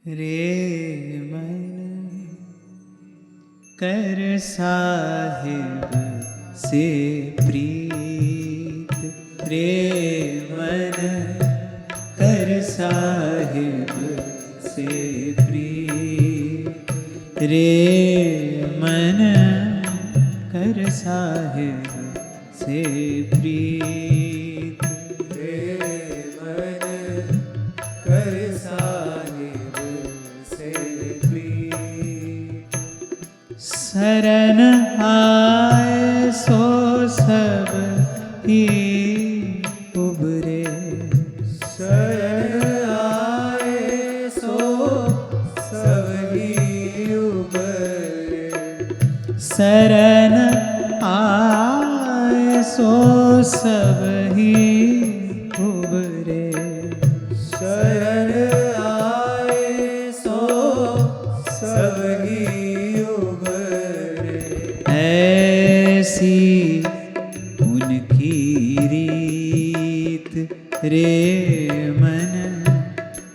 रे मन कर साहिब से प्रीत, रे मन कर साहिब से प्रीत, रे मन कर साहिब से प्रीत, रे मन कर साहिब से प्रीत। शरण आए सो सब ही उबरे, शरण आए सो सब ही उबरे, शरण आए सो सब ही उबरे, शरण आए सो सब ही उबरे। ऐसी उनकी रीत, रे मन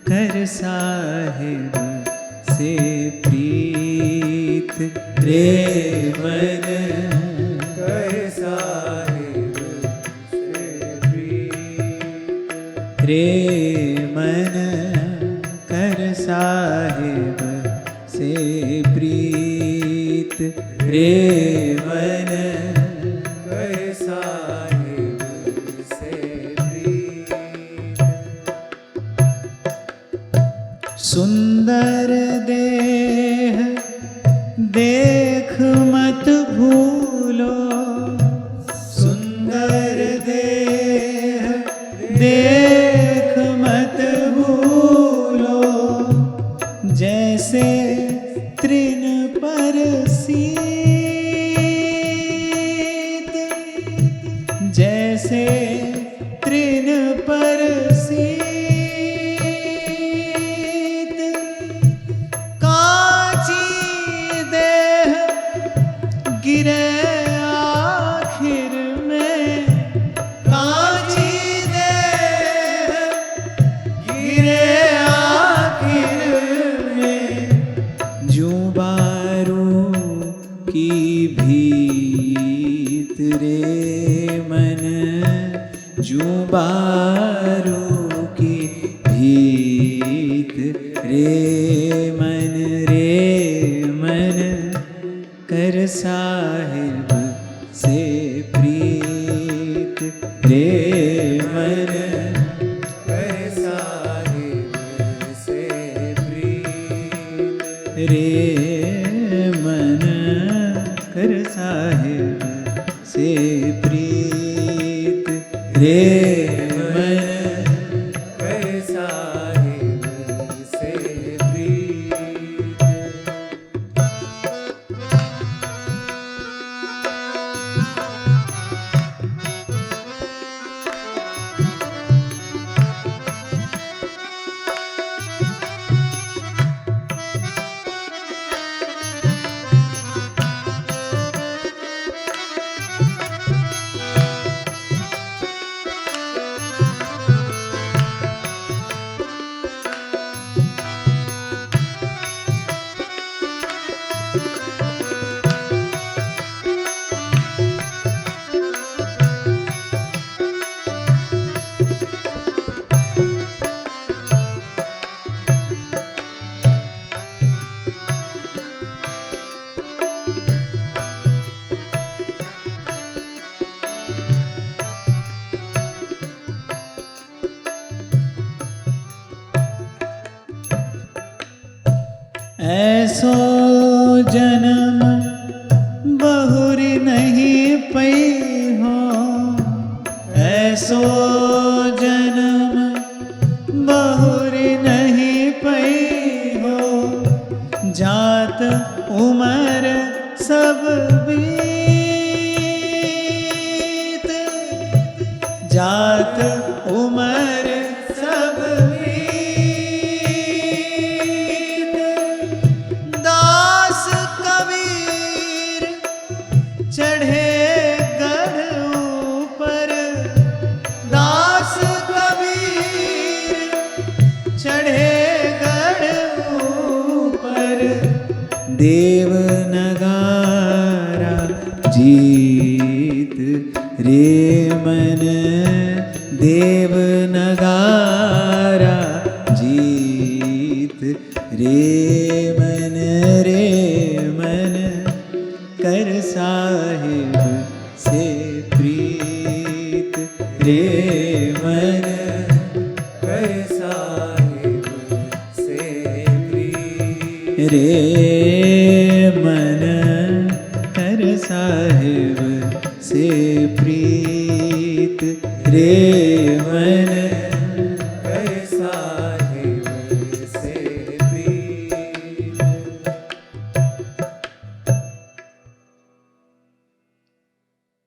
कर साहिब से प्रीत, रे मन कर साहिब से प्रीत, रे मन कर साहिब से प्रीत, रे मन कर साहिब से प्रीत। सुंदर देह देख मत भूलो, सुंदर देह देख मत भूलो, जैसे तृण पर शीत, जैसे तृण पर शीत, कांची देह गिरे आखिर में, कांची देह गिरे आखिर में, जुबारू की भीत, रे मन जुबारू की भीत, रे मन कर साहिब से प्रीत, रे मन कर साहिब से प्रीत, रे मन कर साहिब से प्रीत, रे मन कर साहिब से प्रीत। ऐसो जन्म बहुरी नहीं पई हो, ऐसो जन्म बहुरी नहीं पई हो, जात उमर सब बीत, जात उमर सब दास कबीर चढ़े गढ़ ऊपर, दास कबीर चढ़े गढ़ देव नगारा जीत रे मन, देव नगारा जीत रे मन, रे मन कर साहिब से प्रीत, रे मन कर साहिब से प्रीत, रे मन कर साहिब से प्रीत, रे मन कर साहिब से प्रीत।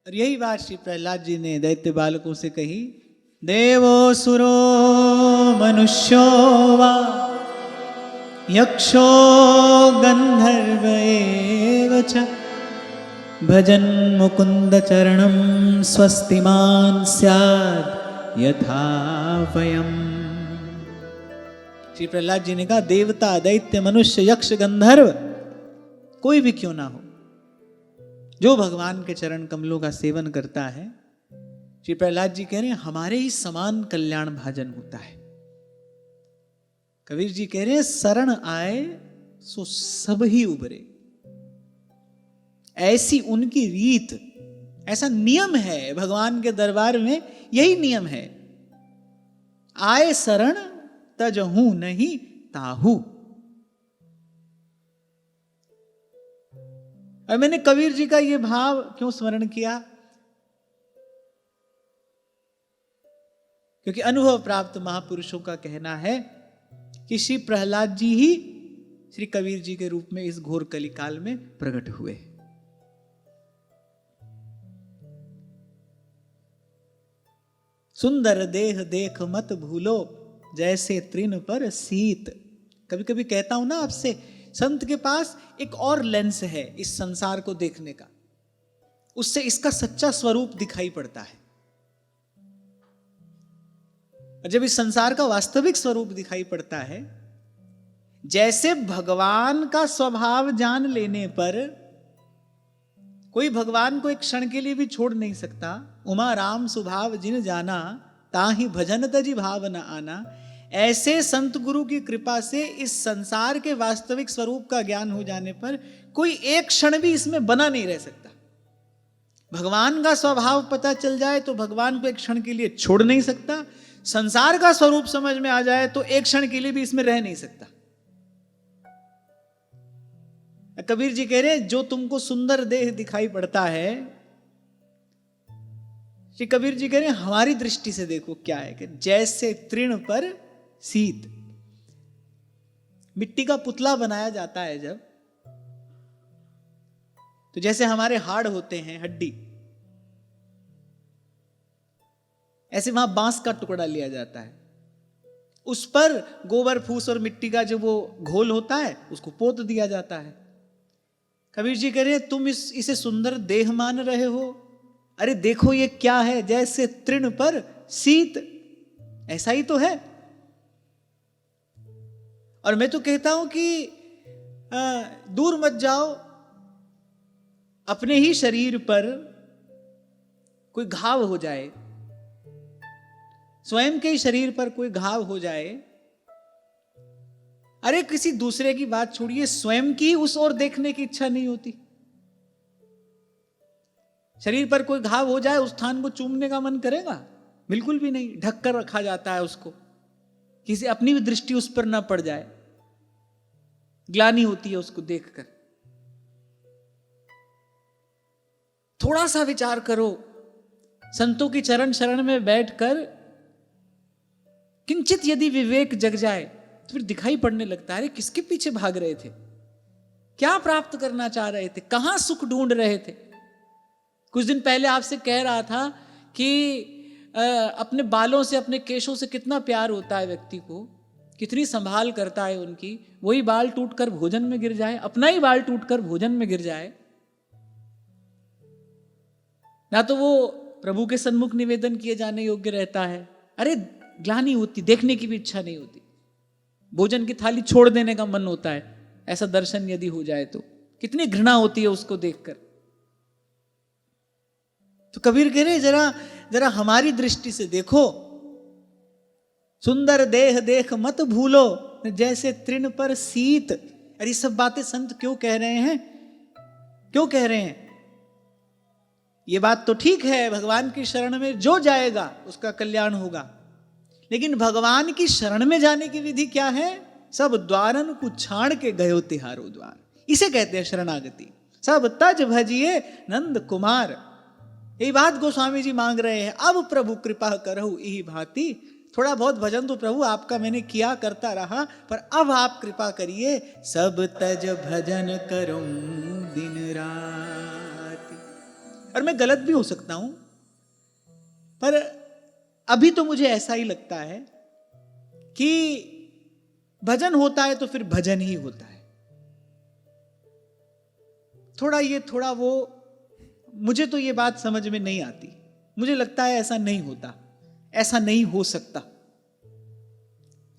और यही बात श्री प्रहलाद जी ने दैत्य बालकों से कही। देवो सुरो मनुष्यो वा यक्षो गंधर्व एव च भजन मुकुंद चरणम स्वस्तिमान स्याद यथा वयम्। श्री प्रहलाद जी ने कहा, देवता दैत्य मनुष्य यक्ष गंधर्व कोई भी क्यों ना हो, जो भगवान के चरण कमलों का सेवन करता है, श्री प्रहलाद जी कह रहे हैं हमारे ही समान कल्याण भाजन होता है। कबीर जी कह रहे हैं शरण आए सो सब ही उबरे, ऐसी उनकी रीत, ऐसा नियम है भगवान के दरबार में, यही नियम है। आए शरण तजहू नहीं ताहू। और मैंने कबीर जी का ये भाव क्यों स्मरण किया, क्योंकि अनुभव प्राप्त महापुरुषों का कहना है कि श्री प्रहलाद जी ही श्री कबीर जी के रूप में इस घोर कलिकाल में प्रकट हुए। सुंदर देह देख मत भूलो, जैसे तृण पर शीत। कभी कभी कहता हूं ना आपसे, संत के पास एक और लेंस है इस संसार को देखने का, उससे इसका सच्चा स्वरूप दिखाई पड़ता है। और जब इस संसार का वास्तविक स्वरूप दिखाई पड़ता है, जैसे भगवान का स्वभाव जान लेने पर कोई भगवान को एक क्षण के लिए भी छोड़ नहीं सकता। उमा राम स्वभाव जिन जाना, ताहि भजन तजी भाव न आना। ऐसे संत गुरु की कृपा से इस संसार के वास्तविक स्वरूप का ज्ञान हो जाने पर कोई एक क्षण भी इसमें बना नहीं रह सकता। भगवान का स्वभाव पता चल जाए तो भगवान को एक क्षण के लिए छोड़ नहीं सकता। संसार का स्वरूप समझ में आ जाए तो एक क्षण के लिए भी इसमें रह नहीं सकता। कबीर जी कह रहे हैं, जो तुमको सुंदर देह दिखाई पड़ता है, श्री कबीर जी कह रहे हैं हमारी दृष्टि से देखो क्या है कि जैसे तृण पर शीत। मिट्टी का पुतला बनाया जाता है जब, तो जैसे हमारे हाड़ होते हैं, हड्डी, ऐसे वहां बांस का टुकड़ा लिया जाता है, उस पर गोबर फूस और मिट्टी का जो वो घोल होता है उसको पोत दिया जाता है। कबीर जी कह रहे हैं तुम इसे सुंदर देह मान रहे हो, अरे देखो ये क्या है, जैसे तृण पर शीत, ऐसा ही तो है। और मैं तो कहता हूं कि दूर मत जाओ, अपने ही शरीर पर कोई घाव हो जाए, स्वयं के ही शरीर पर कोई घाव हो जाए, अरे किसी दूसरे की बात छोड़िए, स्वयं की उस ओर देखने की इच्छा नहीं होती। शरीर पर कोई घाव हो जाए, उस स्थान को चूमने का मन करेगा? बिल्कुल भी नहीं, ढक कर रखा जाता है उसको, किसी अपनी भी दृष्टि उस पर ना पड़ जाए। ग्लानि होती है उसको देखकर। थोड़ा सा विचार करो, संतों की चरण शरण में बैठकर किंचित यदि विवेक जग जाए तो फिर दिखाई पड़ने लगता है, अरे किसके पीछे भाग रहे थे, क्या प्राप्त करना चाह रहे थे, कहां सुख ढूंढ रहे थे। कुछ दिन पहले आपसे कह रहा था कि अपने बालों से, अपने केशों से कितना प्यार होता है व्यक्ति को, कितनी संभाल करता है उनकी। वही बाल टूटकर भोजन में गिर जाए, अपना ही बाल टूटकर भोजन में गिर जाए, ना तो वो प्रभु के सन्मुख निवेदन किए जाने योग्य रहता है, अरे ग्लानि होती, देखने की भी इच्छा नहीं होती, भोजन की थाली छोड़ देने का मन होता है। ऐसा दर्शन यदि हो जाए तो कितनी घृणा होती है उसको देखकर। तो कबीर कह रहे जरा जरा हमारी दृष्टि से देखो, सुंदर देह देख मत भूलो, जैसे तृण पर शीत। अरे ये सब बातें संत क्यों कह रहे हैं? क्यों कह रहे हैं? ये बात तो ठीक है, भगवान की शरण में जो जाएगा उसका कल्याण होगा, लेकिन भगवान की शरण में जाने की विधि क्या है? सब द्वारन को छाड़ के गयो तिहारो द्वार, इसे कहते हैं शरणागति। सब तज भजिए नंद कुमार। यही बात गोस्वामी जी मांग रहे हैं। अब प्रभु कृपा करहु यही भांति। थोड़ा बहुत भजन तो प्रभु आपका मैंने किया करता रहा, पर अब आप कृपा करिए। सब तज भजन करूं दिन रात। और मैं गलत भी हो सकता हूं, पर अभी तो मुझे ऐसा ही लगता है कि भजन होता है तो फिर भजन ही होता है। थोड़ा ये थोड़ा वो, मुझे तो ये बात समझ में नहीं आती। मुझे लगता है ऐसा नहीं होता, ऐसा नहीं हो सकता।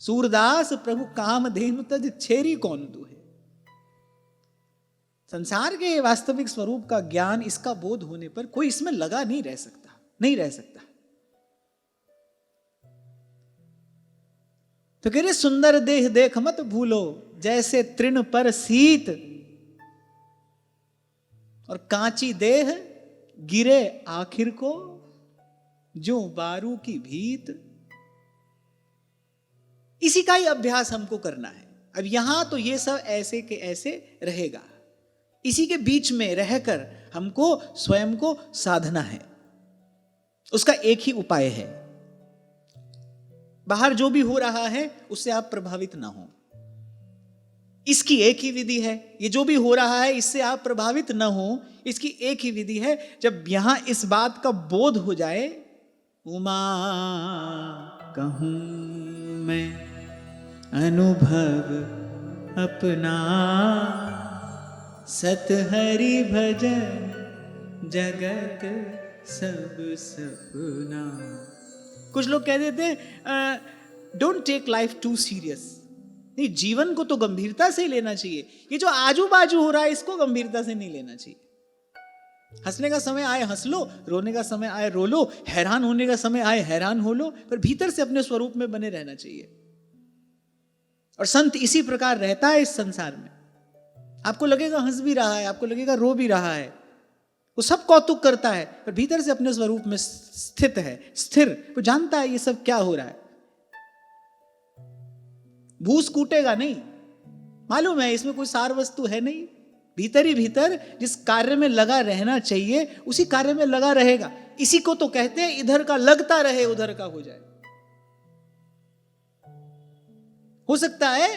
सूरदास प्रभु कामधेनु तज छेरी कौन तू है। संसार के वास्तविक स्वरूप का ज्ञान, इसका बोध होने पर कोई इसमें लगा नहीं रह सकता, नहीं रह सकता। तो कह रहे सुंदर देह देख मत भूलो, जैसे तृण पर शीत, और कांची देह गिरे आखिर को, जो बारू की भीत। इसी का ही अभ्यास हमको करना है। अब यहां तो ये सब ऐसे के ऐसे रहेगा, इसी के बीच में रहकर हमको स्वयं को साधना है। उसका एक ही उपाय है, बाहर जो भी हो रहा है उससे आप प्रभावित ना हो, इसकी एक ही विधि है। ये जो भी हो रहा है इससे आप प्रभावित ना हो, इसकी एक ही विधि है। जब यहां इस बात का बोध हो जाए, उमा कहूं मैं अनुभव अपना, सत हरि भजन जगत सब सपना। कुछ लोग कह देते हैं don't take life too serious. नहीं, जीवन को तो गंभीरता से ही लेना चाहिए। ये जो आजू बाजू हो रहा है इसको गंभीरता से नहीं लेना चाहिए। हंसने का समय आए हंस लो, रोने का समय आए रो लो, हैरान होने का समय आए हैरान हो लो, पर भीतर से अपने स्वरूप में बने रहना चाहिए। और संत इसी प्रकार रहता है इस संसार में। आपको लगेगा हंस भी रहा है, आपको लगेगा रो भी रहा है, वो सब कौतुक करता है, पर भीतर से अपने स्वरूप में स्थित है, स्थिर। वो जानता है ये सब क्या हो रहा है। भूस कूटेगा नहीं, मालूम है इसमें कोई सार वस्तु है नहीं। भीतर ही भीतर जिस कार्य में लगा रहना चाहिए उसी कार्य में लगा रहेगा। इसी को तो कहते हैं इधर का लगता रहे उधर का हो जाए। हो सकता है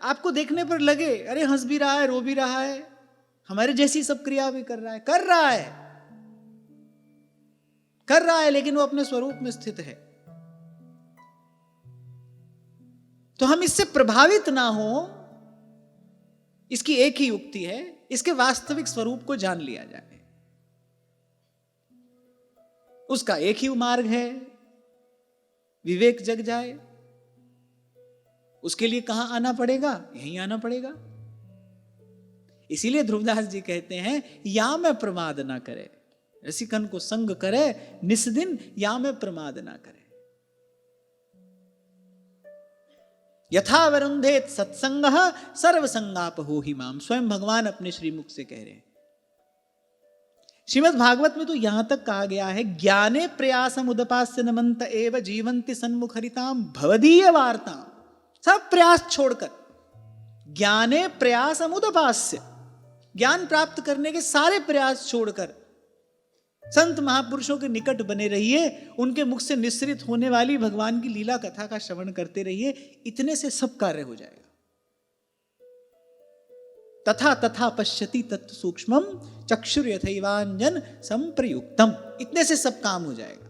आपको देखने पर लगे अरे हंस भी रहा है, रो भी रहा है, हमारे जैसी सब क्रिया भी कर रहा है, कर रहा है, लेकिन वो अपने स्वरूप में स्थित है। तो हम इससे प्रभावित ना हो, इसकी एक ही युक्ति है, इसके वास्तविक स्वरूप को जान लिया जाए। उसका एक ही मार्ग है, विवेक जग जाए। उसके लिए कहां आना पड़ेगा? यहीं आना पड़ेगा। इसीलिए ध्रुवदास जी कहते हैं या में प्रमाद ना करे, रसिकन को संग करे निस्दिन, या में प्रमाद ना करे। यथा वरुंधेत सत्संग सर्व संगाप हो ही माम। स्वयं भगवान अपने श्रीमुख से कह रहे हैं। श्रीमद् भागवत में तो यहां तक कहा गया है ज्ञाने प्रयासम उदपास्य नमंत एव जीवंति सन्मुख हरिताम भवदीय वार्ता। सब प्रयास छोड़कर ज्ञाने प्रयासम उदपास्य, ज्ञान प्राप्त करने के सारे प्रयास छोड़कर संत महापुरुषों के निकट बने रहिए, उनके मुख से निस्सृत होने वाली भगवान की लीला कथा का श्रवण करते रहिए। इतने से सब कार्य हो जाएगा। तथा तथा पश्यति तत्व सूक्ष्मम चक्षुर यथैवांजन संप्रयुक्तम। इतने से सब काम हो जाएगा।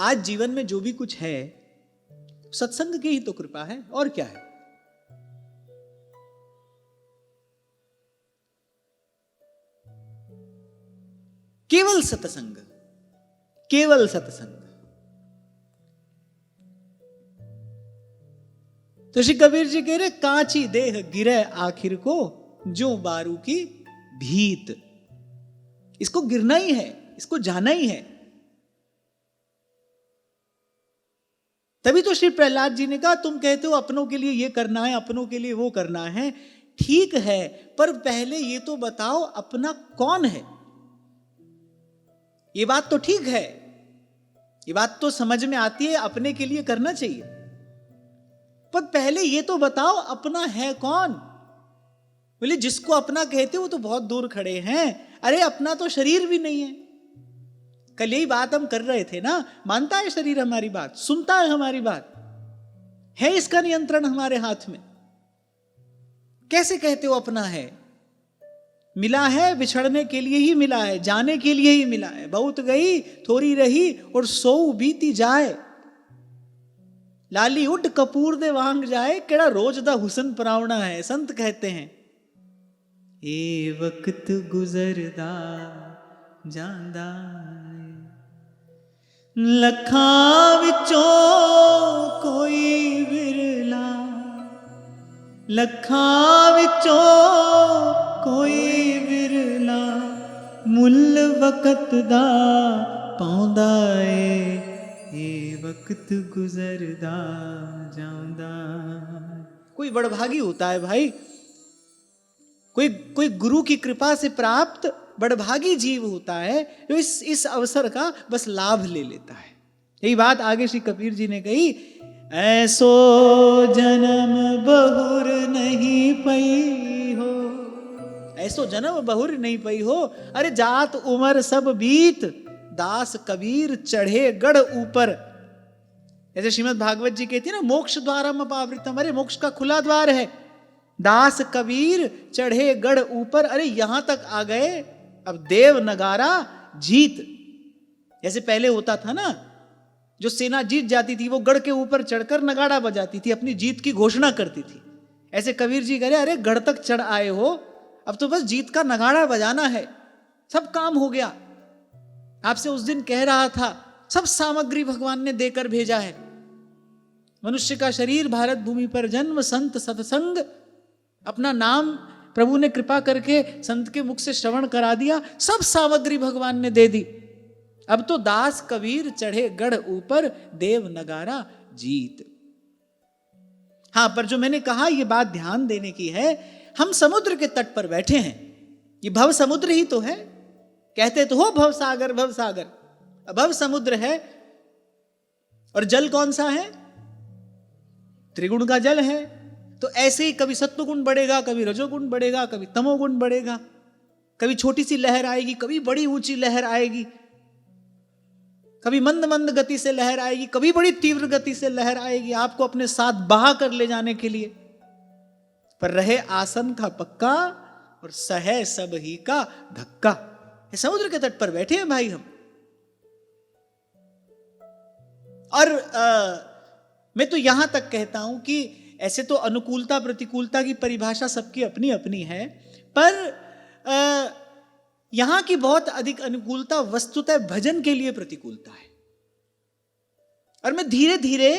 आज जीवन में जो भी कुछ है सत्संग की ही तो कृपा है, और क्या है। केवल सत्संग, केवल सत्संग। तो श्री कबीर जी कह रहे कांची देह गिरे आखिर को जो बारू की भीत। इसको गिरना ही है, इसको जाना ही है। तभी तो श्री प्रहलाद जी ने कहा तुम कहते हो अपनों के लिए ये करना है, अपनों के लिए वो करना है, ठीक है, पर पहले ये तो बताओ अपना कौन है। ये बात तो ठीक है, ये बात तो समझ में आती है, अपने के लिए करना चाहिए, पर पहले ये तो बताओ अपना है कौन। बोले जिसको अपना कहते हो वो तो बहुत दूर खड़े हैं। अरे अपना तो शरीर भी नहीं है। कल यही बात हम कर रहे थे ना, मानता है शरीर हमारी बात, सुनता है हमारी बात, है इसका नियंत्रण हमारे हाथ में। कैसे कहते हो अपना है? मिला है बिछड़ने के लिए ही मिला है, जाने के लिए ही मिला है। बहुत गई थोड़ी रही और सो बीती जाए, लाली उड कपूर दे वांग जाए, केड़ा रोज दा हुसन परावना है। संत कहते हैं ए वक्त गुजरदा जांदा लखां विचों कोई विरला, लखां विचों कोई विरला, मुल वक्त दा पाउंदा ए वक्त गुजरदा जांदा। कोई बड़भागी होता है भाई, कोई गुरु की कृपा से प्राप्त बड़भागी जीव होता है जो इस अवसर का बस लाभ ले लेता है। यही बात आगे श्री कबीर जी ने कही, ऐसो जन्म बहुर नहीं पई हो, ऐसो जन्म बहुर नहीं पई हो। अरे जात उमर सब बीत, दास कबीर चढ़े गढ़ ऊपर। जैसे श्रीमद् भागवत जी कहती है ना, मोक्ष द्वारम अपावृतम, अरे मोक्ष का खुला द्वार है। दास कबीर चढ़े गढ़ ऊपर, अरे यहां तक आ गए, अब देव नगारा जीत। जैसे पहले होता था ना, जो सेना जीत जाती थी वो गढ़ के ऊपर चढ़कर नगाड़ा बजाती थी, अपनी जीत की घोषणा करती थी। ऐसे कबीर जी कह रहे अरे गढ़ तक चढ़ आए हो, अब तो बस जीत का नगाड़ा बजाना है, सब काम हो गया। आपसे उस दिन कह रहा था, सब सामग्री भगवान ने देकर भेजा है। मनुष्य का शरीर, भारत भूमि पर जन्म, संत सत्संग, अपना नाम प्रभु ने कृपा करके संत के मुख से श्रवण करा दिया, सब सामग्री भगवान ने दे दी। अब तो दास कबीर चढ़े गढ़ ऊपर, देव नगारा जीत। हाँ, पर जो मैंने कहा ये बात ध्यान देने की है, हम समुद्र के तट पर बैठे हैं, ये भव समुद्र ही तो है। कहते तो हो भव सागर भव सागर, भव समुद्र है। और जल कौन सा है? त्रिगुण का जल है। तो ऐसे ही कभी सत्वगुण बढ़ेगा, कभी रजोगुण बढ़ेगा, कभी तमोगुण बढ़ेगा, कभी छोटी सी लहर आएगी, कभी बड़ी ऊंची लहर आएगी, कभी मंद मंद गति से लहर आएगी, कभी बड़ी तीव्र गति से लहर आएगी, आपको अपने साथ बहा कर ले जाने के लिए। पर रहे आसन का पक्का और सहे सब ही का धक्का। समुद्र के तट पर बैठे हैं भाई हम। और मैं तो यहां तक कहता हूं कि ऐसे तो अनुकूलता प्रतिकूलता की परिभाषा सबकी अपनी अपनी है, पर यहां की बहुत अधिक अनुकूलता वस्तुतः भजन के लिए प्रतिकूलता है। और मैं धीरे धीरे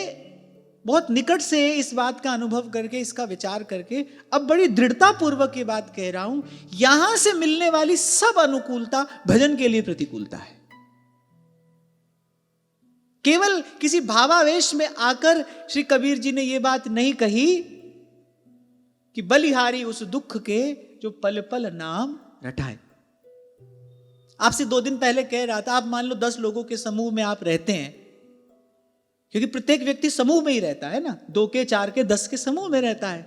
बहुत निकट से इस बात का अनुभव करके, इसका विचार करके अब बड़ी दृढ़ता पूर्वक ये बात कह रहा हूं, यहां से मिलने वाली सब अनुकूलता भजन के लिए प्रतिकूलता है। केवल किसी भावावेश में आकर श्री कबीर जी ने यह बात नहीं कही कि बलिहारी उस दुख के जो पल पल नाम रटाए। आपसे 2 दिन पहले कह रहा था, आप मान लो 10 लोगों के समूह में आप रहते हैं, क्योंकि प्रत्येक व्यक्ति समूह में ही रहता है ना, 2 के 4 के 10 के समूह में रहता है।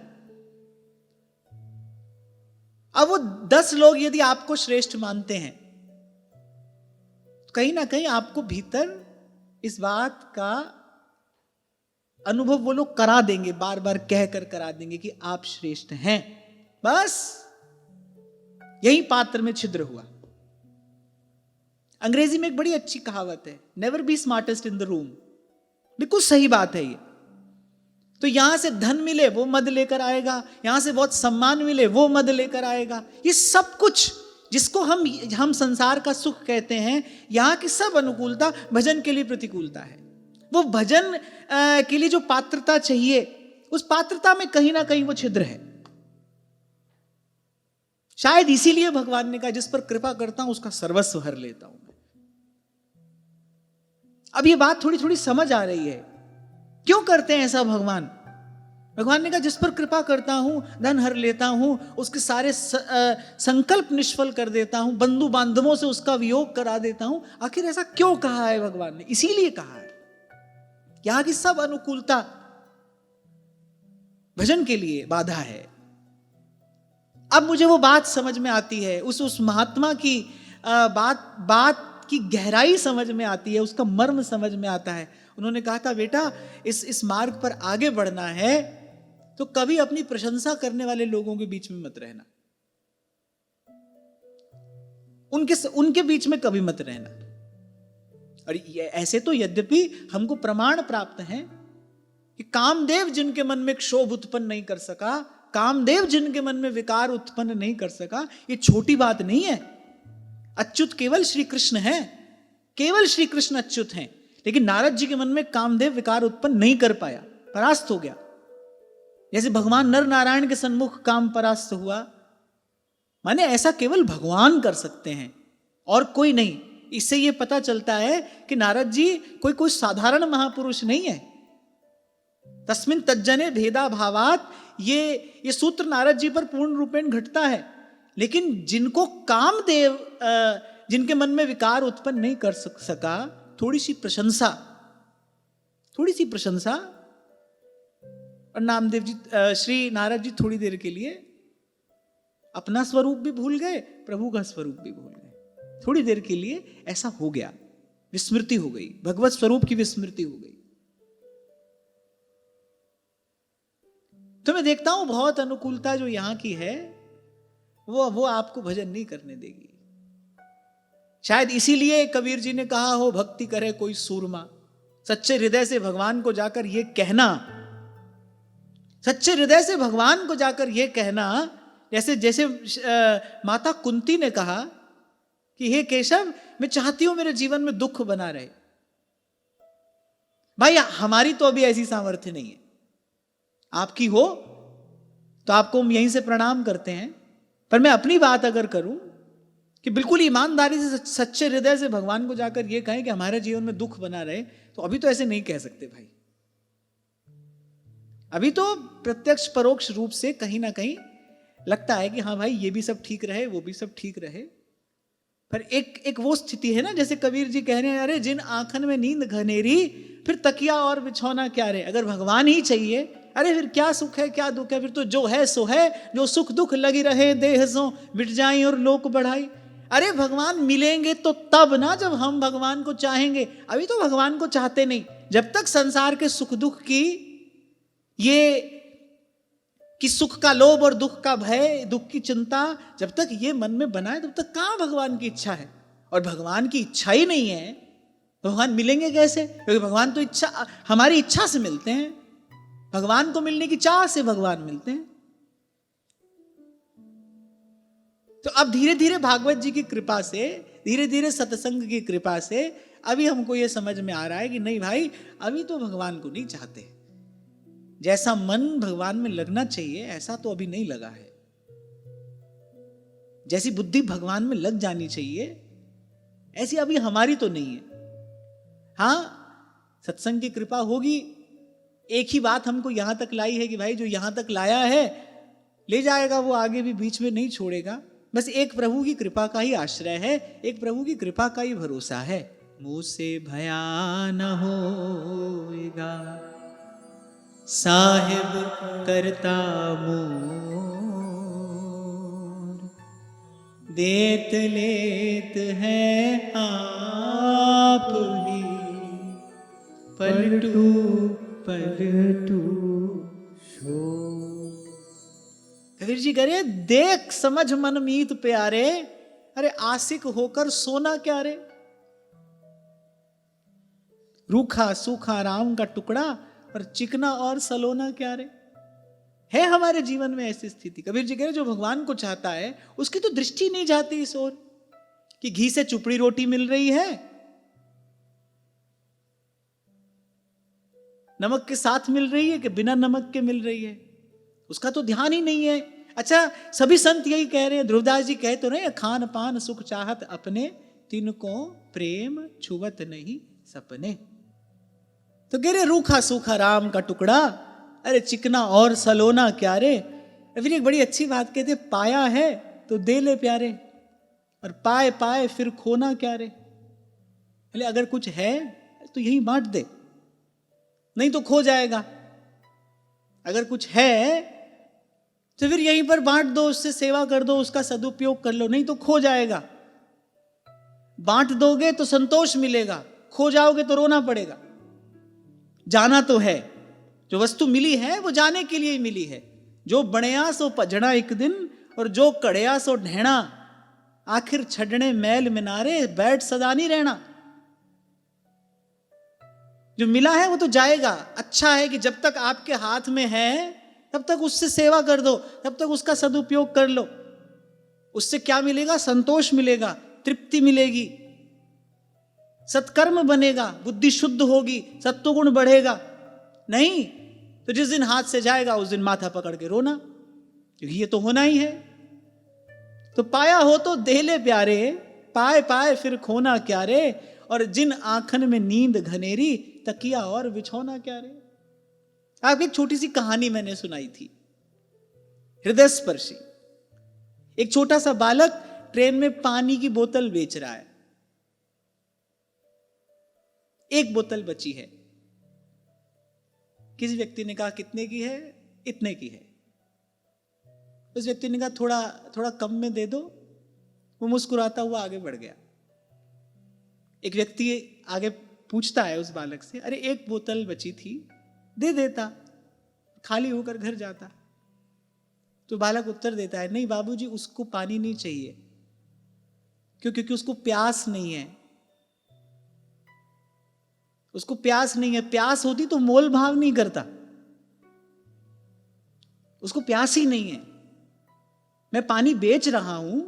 अब वो 10 लोग यदि आपको श्रेष्ठ मानते हैं, तो कहीं ना कहीं आपको भीतर इस बात का अनुभव वो लोग करा देंगे, बार बार कहकर करा देंगे कि आप श्रेष्ठ हैं। बस यही पात्र में छिद्र हुआ। अंग्रेजी में एक बड़ी अच्छी कहावत है, never be smartest in the room. बिल्कुल सही बात है ये। तो यहां से धन मिले वो मद लेकर आएगा, यहां से बहुत सम्मान मिले वो मद लेकर आएगा। ये सब कुछ जिसको हम संसार का सुख कहते हैं, यहां की सब अनुकूलता भजन के लिए प्रतिकूलता है। वो भजन के लिए जो पात्रता चाहिए, उस पात्रता में कहीं ना कहीं वो छिद्र है। शायद इसीलिए भगवान ने कहा जिस पर कृपा करता हूं उसका सर्वस्व हर लेता हूं मैं। अब ये बात थोड़ी थोड़ी समझ आ रही है, क्यों करते हैं ऐसा भगवान। भगवान ने कहा जिस पर कृपा करता हूं धन हर लेता हूं, उसके सारे संकल्प निष्फल कर देता हूं, बंधु बांधवों से उसका वियोग करा देता हूं। आखिर ऐसा क्यों कहा है भगवान ने? इसीलिए कहा है यहां की सब अनुकूलता भजन के लिए बाधा है। अब मुझे वो बात समझ में आती है, उस महात्मा की बात की गहराई समझ में आती है, उसका मर्म समझ में आता है। उन्होंने कहा था बेटा इस मार्ग पर आगे बढ़ना है तो कभी अपनी प्रशंसा करने वाले लोगों के बीच में मत रहना, उनके बीच में कभी मत रहना। और ऐसे तो यद्यपि हमको प्रमाण प्राप्त है कि कामदेव जिनके मन में क्षोभ उत्पन्न नहीं कर सका, कामदेव जिनके मन में विकार उत्पन्न नहीं कर सका, ये छोटी बात नहीं है। अच्युत केवल श्री कृष्ण है, केवल श्री कृष्ण अच्युत हैं। लेकिन नारद जी के मन में कामदेव विकार उत्पन्न नहीं कर पाया, परास्त हो गया। जैसे भगवान नर नारायण के सन्मुख काम परास्त हुआ, माने ऐसा केवल भगवान कर सकते हैं और कोई नहीं। इससे यह पता चलता है कि नारद जी कोई साधारण महापुरुष नहीं है। तस्मिन तज्जने भेदा भावात, ये सूत्र नारद जी पर पूर्ण रूपेण घटता है। लेकिन जिनको कामदेव जिनके मन में विकार उत्पन्न नहीं कर सका, थोड़ी सी प्रशंसा और नामदेव जी श्री नारद जी थोड़ी देर के लिए अपना स्वरूप भी भूल गए, प्रभु का स्वरूप भी भूल गए। थोड़ी देर के लिए ऐसा हो गया, विस्मृति हो गई, भगवत स्वरूप की विस्मृति हो गई। तो मैं देखता हूं बहुत अनुकूलता जो यहां की है वो आपको भजन नहीं करने देगी। शायद इसीलिए कबीर जी ने कहा हो भक्ति करे कोई सूरमा। सच्चे हृदय से भगवान को जाकर ये कहना, सच्चे हृदय से भगवान को जाकर ये कहना, जैसे माता कुंती ने कहा कि हे केशव मैं चाहती हूं मेरे जीवन में दुख बना रहे। भाई हमारी तो अभी ऐसी सामर्थ्य नहीं है, आपकी हो तो आपको हम यहीं से प्रणाम करते हैं। पर मैं अपनी बात अगर करूं कि बिल्कुल ईमानदारी से सच्चे हृदय से भगवान को जाकर यह कहें कि हमारे जीवन में दुख बना रहे, तो अभी तो ऐसे नहीं कह सकते भाई। अभी तो प्रत्यक्ष परोक्ष रूप से कहीं ना कहीं लगता है कि हाँ भाई ये भी सब ठीक रहे, वो भी सब ठीक रहे। पर एक वो स्थिति है ना, जैसे कबीर जी कह रहे हैं, अरे जिन आंखन में नींद घनेरी फिर तकिया और बिछौना क्या रे। अगर भगवान ही चाहिए, अरे फिर क्या सुख है क्या दुख है, फिर तो जो है सो है, जो सुख दुख लगी रहे देह सो मिट जाई और लोक बढ़ाई। अरे भगवान मिलेंगे तो तब ना जब हम भगवान को चाहेंगे। अभी तो भगवान को चाहते नहीं। जब तक संसार के सुख दुख की कि सुख का लोभ और दुख का भय, दुख की चिंता जब तक ये मन में बना है, तब तक कहां भगवान की इच्छा है। और भगवान की इच्छा ही नहीं है, भगवान मिलेंगे कैसे? क्योंकि भगवान तो इच्छा, हमारी इच्छा से मिलते हैं। भगवान को मिलने की चाह से भगवान मिलते हैं। तो अब धीरे धीरे भागवत जी की कृपा से, धीरे धीरे सत्संग की कृपा से अभी हमको यह समझ में आ रहा है कि नहीं भाई, अभी तो भगवान को नहीं चाहते। जैसा मन भगवान में लगना चाहिए ऐसा तो अभी नहीं लगा है। जैसी बुद्धि भगवान में लग जानी चाहिए ऐसी अभी हमारी तो नहीं है। हां, सत्संग की कृपा होगी। एक ही बात हमको यहां तक लाई है कि भाई जो यहां तक लाया है ले जाएगा, वो आगे भी बीच में नहीं छोड़ेगा। बस एक प्रभु की कृपा का ही आश्रय है, एक प्रभु की कृपा का ही भरोसा है। मुझसे भया न होएगा साहिब करता मोर, देत लेत है आप ही पलटू पलटू शो। कबीर जी कह रहे देख समझ मन मीत प्यारे, अरे आशिक होकर सोना क्या रे। रूखा सूखा राम का टुकड़ा और चिकना और सलोना क्या रे। है हमारे जीवन में ऐसी स्थिति। कबीर जी कह रहे जो भगवान को चाहता है उसकी तो दृष्टि नहीं जाती इस ओर कि घी से चुपड़ी रोटी मिल रही है, नमक के साथ मिल रही है कि बिना नमक के मिल रही है, उसका तो ध्यान ही नहीं है। अच्छा, सभी संत यही कह रहे हैं, ध्रुवदास जी कह तो रहे, खान पान सुख चाहत अपने, तिनको प्रेम छुवत नहीं सपने। तो कह रहे रूखा सूखा राम का टुकड़ा, अरे चिकना और सलोना क्या रे। फिर एक बड़ी अच्छी बात कहते, पाया है तो दे ले प्यारे, और पाए पाए फिर खोना क्या रे। अगर कुछ है तो यही बांट दे, नहीं तो खो जाएगा। अगर कुछ है तो फिर यहीं पर बांट दो, उससे सेवा कर दो, उसका सदुपयोग कर लो, नहीं तो खो जाएगा। बांट दोगे तो संतोष मिलेगा, खो जाओगे तो रोना पड़ेगा। जाना तो है, जो वस्तु मिली है वो जाने के लिए ही मिली है। जो बणया सो पजड़ा एक दिन, और जो कड़या सो ढेना, आखिर छड़ने मैल मिनारे, बैठ सदा नहीं रहना। जो मिला है वो तो जाएगा। अच्छा है कि जब तक आपके हाथ में है तब तक उससे सेवा कर दो, तब तक उसका सदुपयोग कर लो। उससे क्या मिलेगा? संतोष मिलेगा, तृप्ति मिलेगी, सत्कर्म बनेगा, बुद्धि शुद्ध होगी, सत्वगुण बढ़ेगा। नहीं तो जिस दिन हाथ से जाएगा उस दिन माथा पकड़ के रोना, क्योंकि ये तो होना ही है। तो पाया हो तो दे ले प्यारे, पाए पाए फिर खोना क्या रे। और जिन आंखन में नींद घनेरी, तकिया और बिछौना क्या रे। आपको एक छोटी सी कहानी मैंने सुनाई थी, हृदय स्पर्शी। एक छोटा सा बालक ट्रेन में पानी की बोतल बेच रहा है। एक बोतल बची है। किसी व्यक्ति ने कहा कितने की है? इतने की है। उस व्यक्ति ने कहा थोड़ा थोड़ा कम में दे दो। वो मुस्कुराता हुआ आगे बढ़ गया। एक व्यक्ति आगे पूछता है उस बालक से, अरे एक बोतल बची थी, दे देता, खाली होकर घर जाता। तो बालक उत्तर देता है, नहीं बाबूजी, उसको पानी नहीं चाहिए, क्योंकि उसको प्यास नहीं है। उसको प्यास नहीं है। प्यास होती तो मोल भाव नहीं करता। उसको प्यास ही नहीं है। मैं पानी बेच रहा हूं,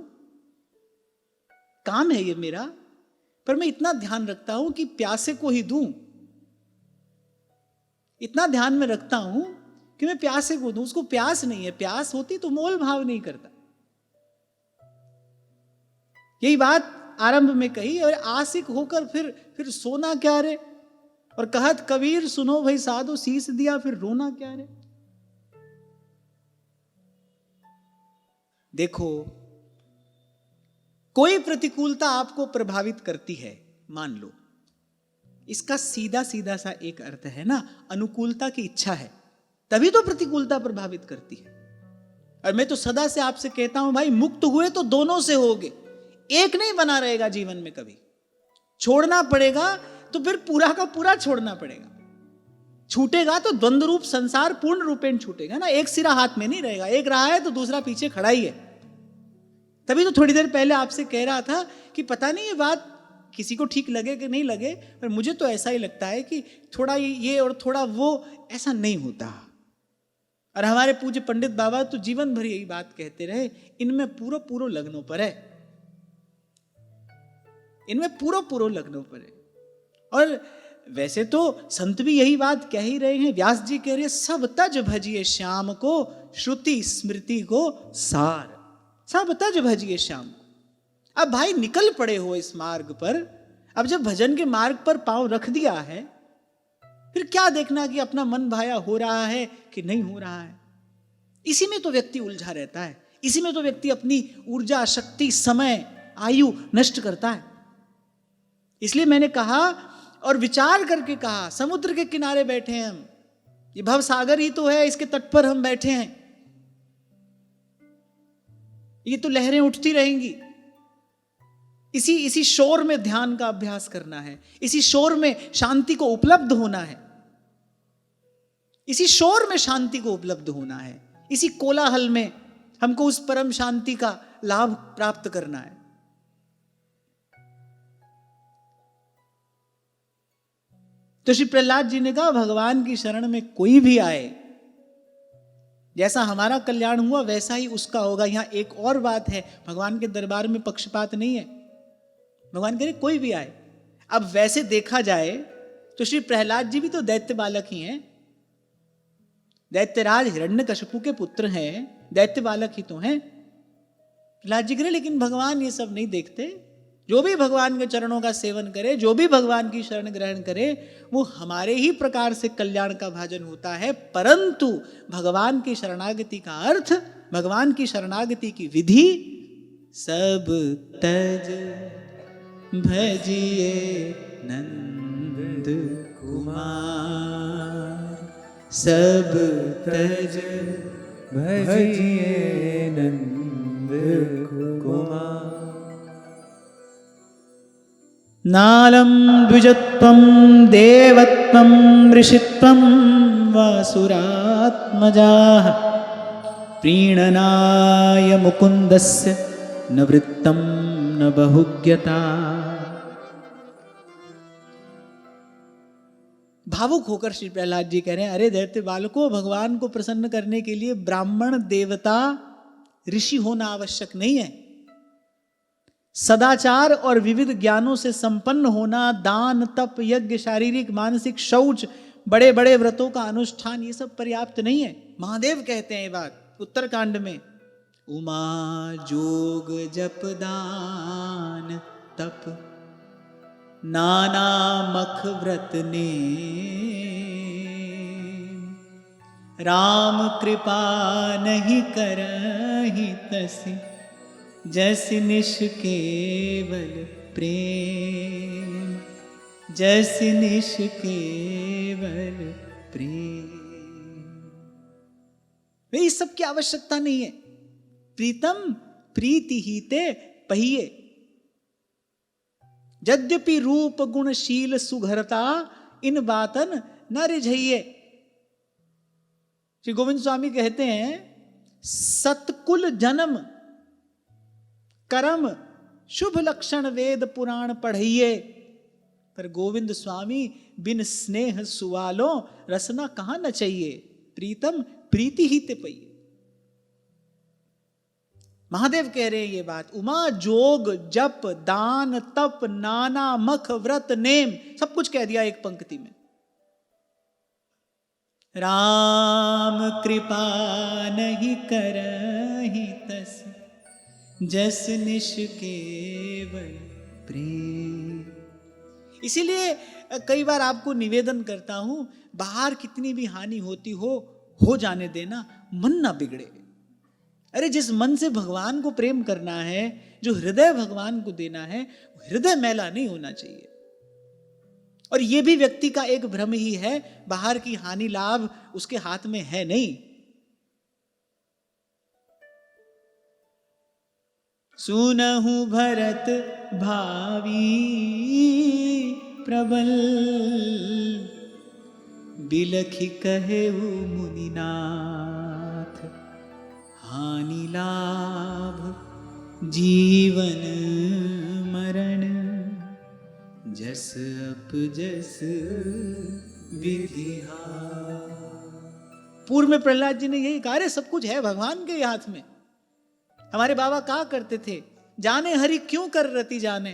काम है ये मेरा, पर मैं इतना ध्यान रखता हूं कि प्यासे को ही दूं। इतना ध्यान में रखता हूं कि मैं प्यासे को दूं। उसको प्यास नहीं है। प्यास होती तो मोल भाव नहीं करता। यही बात आरंभ में कही, और आशिक होकर फिर सोना क्या रे। और कहत कबीर सुनो भाई साधो, शीश दिया फिर रोना क्या रे। देखो, कोई प्रतिकूलता आपको प्रभावित करती है, मान लो, इसका सीधा सीधा सा एक अर्थ है ना, अनुकूलता की इच्छा है, तभी तो प्रतिकूलता प्रभावित करती है। और मैं तो सदा से आपसे कहता हूं भाई, मुक्त हुए तो दोनों से होगे, एक नहीं बना रहेगा जीवन में। कभी छोड़ना पड़ेगा तो फिर पूरा का पूरा छोड़ना पड़ेगा। छूटेगा तो द्वंद्व रूप संसार पूर्ण रूपेण छूटेगा ना। एक सिरा हाथ में नहीं रहेगा, एक रहा है तो दूसरा पीछे खड़ा ही है। तभी तो थोड़ी देर पहले आपसे कह रहा था कि पता नहीं ये बात किसी को ठीक लगे कि नहीं लगे, पर मुझे तो ऐसा ही लगता है कि थोड़ा ये और थोड़ा वो, ऐसा नहीं होता। और हमारे पूज्य पंडित बाबा तो जीवन भर यही बात कहते रहे, इनमें पूरा पूरा लग्नों पर है, इनमें पूरा पूरा लग्नों पर है। और वैसे तो संत भी यही बात कह ही रहे हैं। व्यास जी कह रहे हैं, सब तज भजिए श्याम को, श्रुति स्मृति को सार। सब तज भजिए श्याम को। अब भाई निकल पड़े हो इस मार्ग पर। अब जब भजन के मार्ग पर पांव रख दिया है, फिर क्या देखना कि अपना मन भाया हो रहा है कि नहीं हो रहा है। इसी में तो व्यक्ति उलझा रहता है। इसी में तो व्यक्ति अपनी ऊर्जा, शक्ति, समय, आयु नष्ट करता है। इसलिए मैंने कहा और विचार करके कहा, समुद्र के किनारे बैठे हैं हम, ये भव सागर ही तो है, इसके तट पर हम बैठे हैं। ये तो लहरें उठती रहेंगी। इसी शोर में ध्यान का अभ्यास करना है, इसी शोर में शांति को उपलब्ध होना है, इसी शोर में शांति को उपलब्ध होना है, इसी कोलाहल में हमको उस परम शांति का लाभ प्राप्त करना है। तो श्री प्रहलाद जी ने कहा, भगवान की शरण में कोई भी आए, जैसा हमारा कल्याण हुआ वैसा ही उसका होगा। यहां एक और बात है, भगवान के दरबार में पक्षपात नहीं है। भगवान कह रहे कोई भी आए। अब वैसे देखा जाए तो श्री प्रहलाद जी भी तो दैत्य बालक ही हैं, दैत्यराज हिरण्यकशिपु के पुत्र हैं, दैत्य बालक ही तो हैं। प्रहलाद जी कह रहे लेकिन भगवान ये सब नहीं देखते, जो भी भगवान के चरणों का सेवन करे, जो भी भगवान की शरण ग्रहण करे, वो हमारे ही प्रकार से कल्याण का भाजन होता है। परंतु भगवान की शरणागति का अर्थ, भगवान की शरणागति की विधि, सब तज भजिए नंद कुमार, सब तज भजिए नंद कुमार। नालं द्विजत्वं देवत्वं ऋषित्वं वासुरात्मजाः, प्रीणनाय मुकुन्दस्य न वृत्तं न बहुज्ञता। भावुक होकर श्री प्रहलाद जी कह रहे हैं, अरे दैत्य बालको, भगवान को प्रसन्न करने के लिए ब्राह्मण, देवता, ऋषि होना आवश्यक नहीं है। सदाचार और विविध ज्ञानों से संपन्न होना, दान, तप, यज्ञ, शारीरिक मानसिक शौच, बड़े बड़े व्रतों का अनुष्ठान, ये सब पर्याप्त नहीं है। महादेव कहते हैं ये बात उत्तरकांड में, उमा जोग जप दान तप नाना मख व्रत ने, राम कृपा नहीं करहि तसी, जस निश केवल प्रेम, जस निश केवल प्रेम। वे इस सब की आवश्यकता नहीं है। प्रीतम प्रीति ही ते पहिए, यद्यपि रूप गुणशील सुघरता, इन बातन न रिझइए। श्री गोविंद स्वामी कहते हैं, सतकुल जन्म कर्म शुभ लक्षण वेद पुराण पढ़िए, पर गोविंद स्वामी बिन स्नेह सुवालों रसना कहां न चाहिए। प्रीतम प्रीति ही ते पहिए। महादेव कह रहे हैं ये बात, उमा जोग जप दान तप नाना मख व्रत नेम, सब कुछ कह दिया एक पंक्ति में। राम कृपा नहीं करहि तस, जस निश केवल प्रेम। इसीलिए कई बार आपको निवेदन करता हूं, बाहर कितनी भी हानि होती हो जाने देना, मन ना बिगड़े। अरे जिस मन से भगवान को प्रेम करना है, जो हृदय भगवान को देना है, हृदय मैला नहीं होना चाहिए। और यह भी व्यक्ति का एक भ्रम ही है, बाहर की हानि लाभ उसके हाथ में है नहीं। सुनहु भरत भावी प्रबल, बिलखि कहेहु मुनिनाथ, हानि लाभ जीवन मरण, जस अप जस विधि। पूर्व में प्रहलाद जी ने यही कहा, सब कुछ है भगवान के हाथ में। हमारे बाबा कहा करते थे, जाने हरि क्यों कर रति जाने,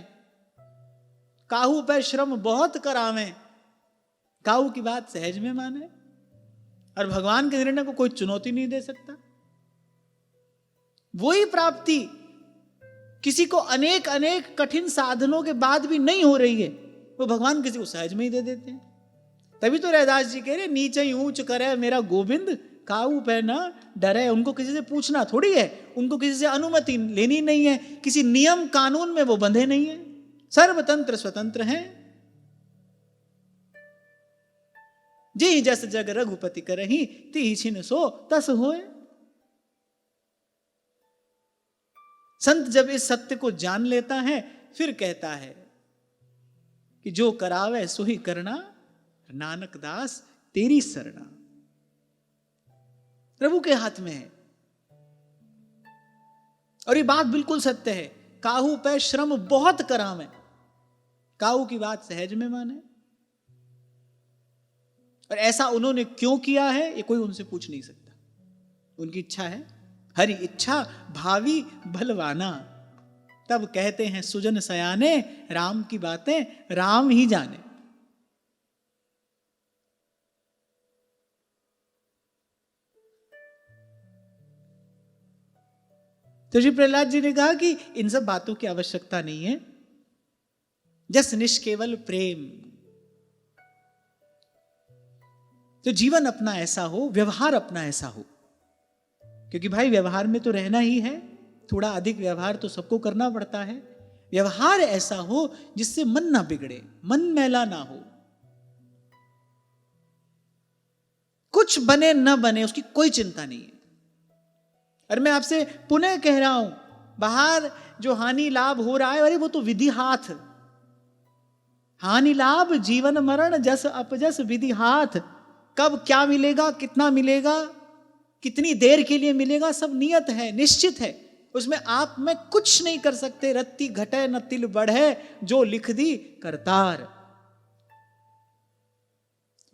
काहू पे श्रम बहुत करावे, काहू की बात सहज में माने। और भगवान के निर्णय को कोई चुनौती नहीं दे सकता। वही प्राप्ति किसी को अनेक अनेक कठिन साधनों के बाद भी नहीं हो रही है, वो भगवान किसी को सहज में ही दे देते हैं। तभी तो रैदास जी कह रहे, नीचे ही ऊंच करे मेरा गोविंद, काऊ पे ना डरे। उनको किसी से पूछना थोड़ी है, उनको किसी से अनुमति लेनी नहीं है, किसी नियम कानून में वो बंधे नहीं है, सर्वतंत्र स्वतंत्र हैं। जी जस जग रघुपति करही, ती छिन सो तस होए। संत जब इस सत्य को जान लेता है, फिर कहता है कि जो करावे सो ही करना, नानक दास तेरी सरना। प्रभु के हाथ में है। और ये बात बिल्कुल सत्य है, काहू पे श्रम बहुत करावे, काहू की बात सहज में माने। और ऐसा उन्होंने क्यों किया है, ये कोई उनसे पूछ नहीं सकता। उनकी इच्छा है, हरि इच्छा भावी बलवाना। तब कहते हैं सुजन सयाने, राम की बातें राम ही जाने। तो श्री प्रहलाद जी ने कहा कि इन सब बातों की आवश्यकता नहीं है, जस निष्केवल प्रेम। तो जीवन अपना ऐसा हो, व्यवहार अपना ऐसा हो, क्योंकि भाई व्यवहार में तो रहना ही है, थोड़ा अधिक व्यवहार तो सबको करना पड़ता है। व्यवहार ऐसा हो जिससे मन ना बिगड़े, मन मैला ना हो, कुछ बने न बने उसकी कोई चिंता नहीं है। और मैं आपसे पुनः कह रहा हूं, बाहर जो हानि लाभ हो रहा है, अरे वो तो विधि हाथ। हानि लाभ जीवन मरण जस अपजस विधि हाथ। कब क्या मिलेगा, कितना मिलेगा, कितनी देर के लिए मिलेगा, सब नियत है, निश्चित है। उसमें आप में कुछ नहीं कर सकते। रत्ती घटे न तिल बढ़े, जो लिख दी करतार।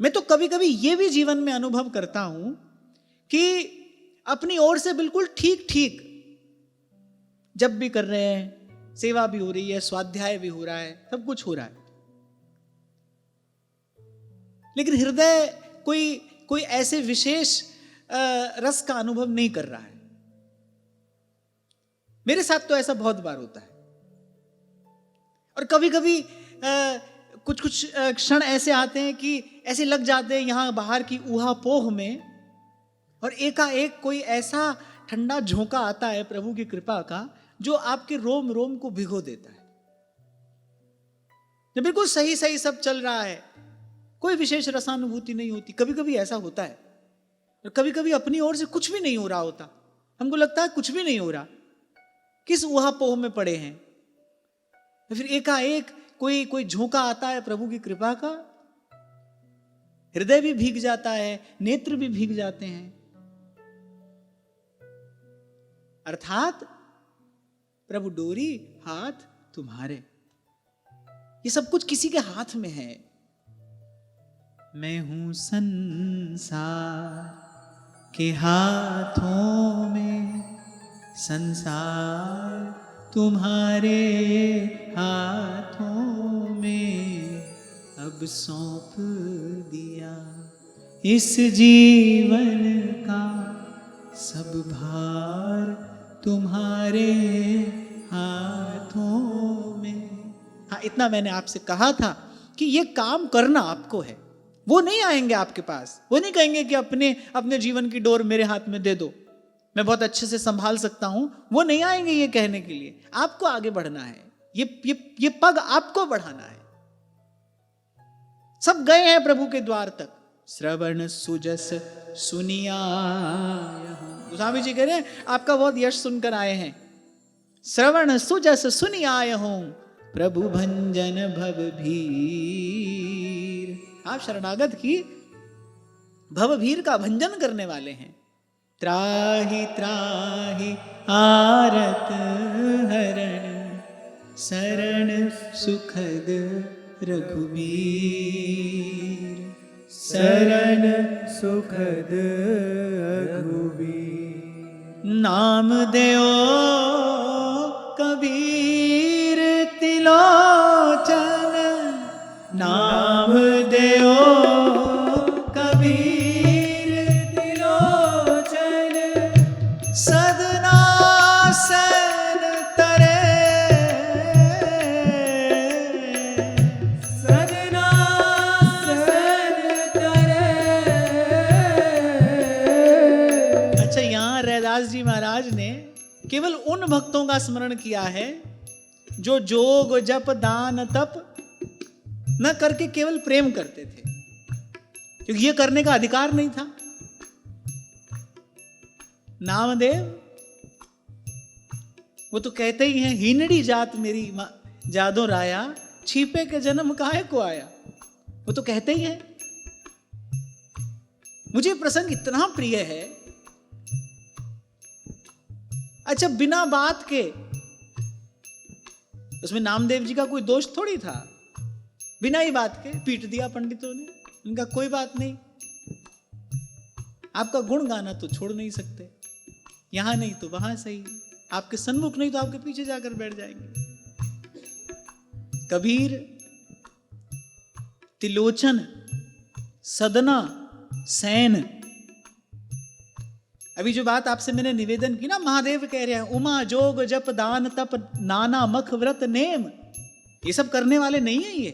मैं तो कभी कभी यह भी जीवन में अनुभव करता हूं कि अपनी ओर से बिल्कुल ठीक ठीक जब भी कर रहे हैं, सेवा भी हो रही है, स्वाध्याय भी हो रहा है, सब कुछ हो रहा है, लेकिन हृदय कोई ऐसे विशेष रस का अनुभव नहीं कर रहा है। मेरे साथ तो ऐसा बहुत बार होता है। और कभी कभी कुछ क्षण ऐसे आते हैं कि ऐसे लग जाते हैं यहां बाहर की ऊहापोह में, और एकाएक कोई ऐसा ठंडा झोंका आता है प्रभु की कृपा का, जो आपके रोम रोम को भिगो देता है। जब बिल्कुल सही सही सब चल रहा है, कोई विशेष रसानुभूति नहीं होती, कभी कभी ऐसा होता है। और कभी कभी अपनी ओर से कुछ भी नहीं हो रहा होता, हमको लगता है कुछ भी नहीं हो रहा, किस ऊहापोह में पड़े हैं। तो फिर एकाएक कोई झोंका आता है प्रभु की कृपा का, हृदय भी भीग जाता है, नेत्र भी भीग जाते हैं। अर्थात प्रभु डोरी हाथ तुम्हारे, ये सब कुछ किसी के हाथ में है। मैं हूं संसार के हाथों में, संसार तुम्हारे हाथों में, अब सौंप दिया इस जीवन का सब भार तुम्हारे हाथों में। हाँ, इतना मैंने आपसे कहा था कि ये काम करना आपको है। वो नहीं आएंगे आपके पास, वो नहीं कहेंगे कि अपने जीवन की डोर मेरे हाथ में दे दो, मैं बहुत अच्छे से संभाल सकता हूं। वो नहीं आएंगे ये कहने के लिए। आपको आगे बढ़ना है, ये पग आपको बढ़ाना है। सब गए हैं प्रभु के द्वार तक। श्रवण सुजस सुनिया, गोस्वामी जी कह रहे हैं आपका बहुत यश सुनकर आए हैं। श्रवण सुजस सुनि आय हूं, प्रभु भंजन भवभीर। आप शरणागत की भवभीर का भंजन करने वाले हैं। त्राहि त्राहि आरत हरण, शरण सुखद रघुबीर, शरण सुखद रघुबीर। नाम देओ कबीर तिलोचन, नाम देओ कबीर तिलोचन, सदना सन तरे, सदना सन तरे। अच्छा, यहाँ रैदास जी महाराज ने केवल उन भक्तों का स्मरण किया है जो जोग जप दान तप न करके केवल प्रेम करते थे, क्योंकि ये करने का अधिकार नहीं था। नामदेव वो तो कहते ही हैं, हीनड़ी जात मेरी जादो राया, छिपे के जन्म काहे को आया। वो तो कहते ही हैं। मुझे प्रसंग इतना प्रिय है। अच्छा, बिना बात के, उसमें नामदेव जी का कोई दोष थोड़ी था। बिना ही बात के पीट दिया पंडितों ने, उनका कोई बात नहीं। आपका गुण गाना तो छोड़ नहीं सकते, यहां नहीं तो वहां सही, आपके सन्मुख नहीं तो आपके पीछे जाकर बैठ जाएंगे। कबीर तिलोचन सदना सैन, अभी जो बात आपसे मैंने निवेदन की ना, महादेव कह रहे हैं उमा जोग जप दान तप नाना मख व्रत नेम, ये सब करने वाले नहीं है ये।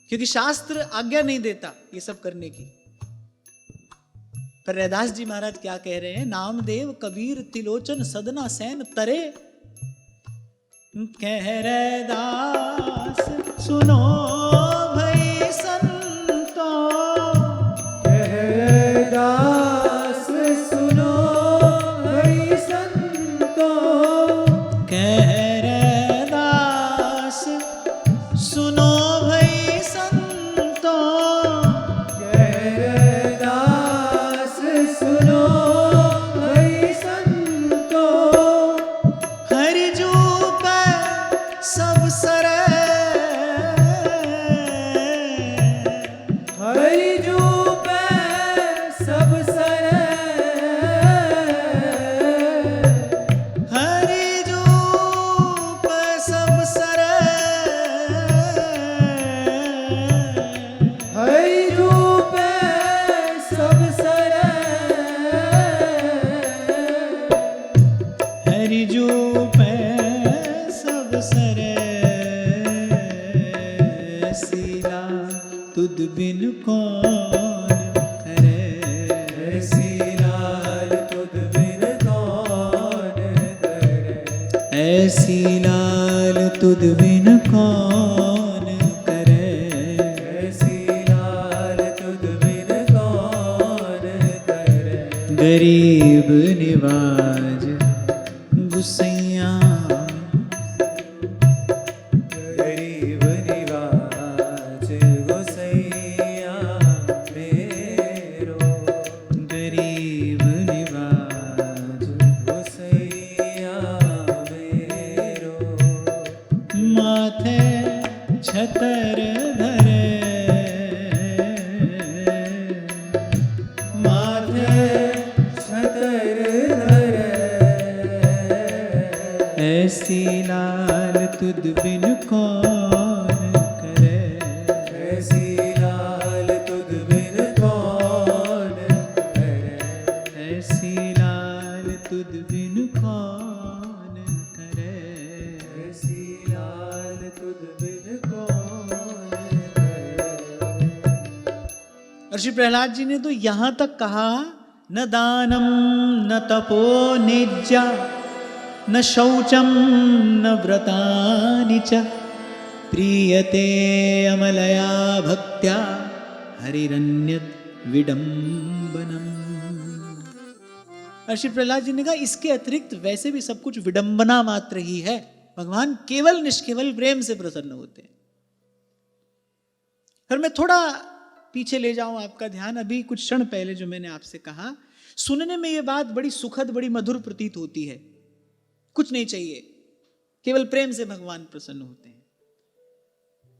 क्योंकि शास्त्र आज्ञा नहीं देता ये सब करने की। पर रैदास जी महाराज क्या कह रहे हैं, नामदेव कबीर तिलोचन सदना सैन तरे, कह रैदास सुनो भई संतो, कह रैदास सुनो भई संतो, कह रैदास सुनो भई संतो, कह रैदास सुनो भई संतो, हरि जूप सब सरे, हरि जूप सब सरे, हरि जूप सब सरे, हरि जूप सब सरे, हरि जूप सब सरे, सीला तुद बिन कौन करे, ऐसी लाल तुद बिन कौन करे, ऐसी लाल तुद बिन कौन करे, ऐसी लाल तुद बिन कौन करे, गरीब निवाज गुसैया, गरीब निवाज गोसैया मेरो, गरीब निवाज गोसैया मेरो, माथे छतर धरे, माथे छतर धरे, ऐसी लाल तुद बिन कौन करे, ऐसी लाल तुद बिन कौन करे, ऐसी लाल तुद बिन कौन करे। ऐसी लाल तुद बिन कौन करे। ऋषि प्रहलाद जी ने तो यहां तक कहा, न दानम न तपो निज्जा, न शौचम न व्रतानि च, प्रीयते अमलया भक्त्या हरिरन्यत विडम्बनम। ऋषि प्रहलाद जी ने कहा इसके अतिरिक्त वैसे भी सब कुछ विडंबना मात्र ही है, भगवान केवल निष्केवल प्रेम से प्रसन्न होते हैं। फिर मैं थोड़ा पीछे ले जाऊं आपका ध्यान, अभी कुछ क्षण पहले जो मैंने आपसे कहा, सुनने में यह बात बड़ी सुखद बड़ी मधुर प्रतीत होती है, कुछ नहीं चाहिए, केवल प्रेम से भगवान प्रसन्न होते हैं।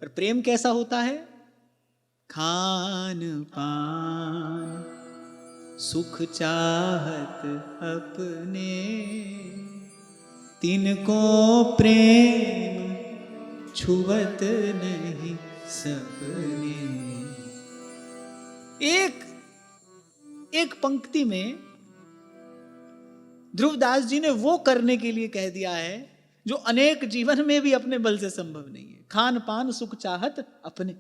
पर प्रेम कैसा होता है? खान पान सुख चाहत अपने, तिनको प्रेम छुवत नहीं सपने। एक पंक्ति में ध्रुवदास जी ने वो करने के लिए कह दिया है जो अनेक जीवन में भी अपने बल से संभव नहीं है। खान पान सुख चाहत अपने,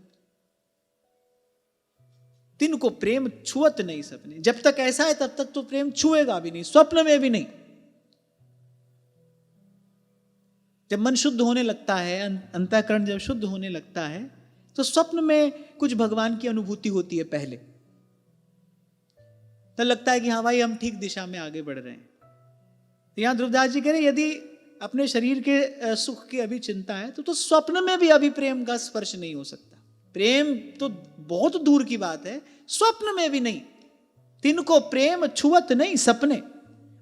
तिनको प्रेम छुअत नहीं सपने। जब तक ऐसा है तब तक तो प्रेम छुएगा भी नहीं, स्वप्न में भी नहीं। जब मन शुद्ध होने लगता है, अंतःकरण जब शुद्ध होने लगता है, तो स्वप्न में कुछ भगवान की अनुभूति होती है पहले, तो लगता है कि हाँ भाई हम ठीक दिशा में आगे बढ़ रहे हैं। तो यहां ध्रुवदास जी कह रहे यदि अपने शरीर के सुख की अभी चिंता है तो स्वप्न में भी अभी प्रेम का स्पर्श नहीं हो सकता। प्रेम तो बहुत दूर की बात है, स्वप्न में भी नहीं। तिनको प्रेम छुअत नहीं सपने।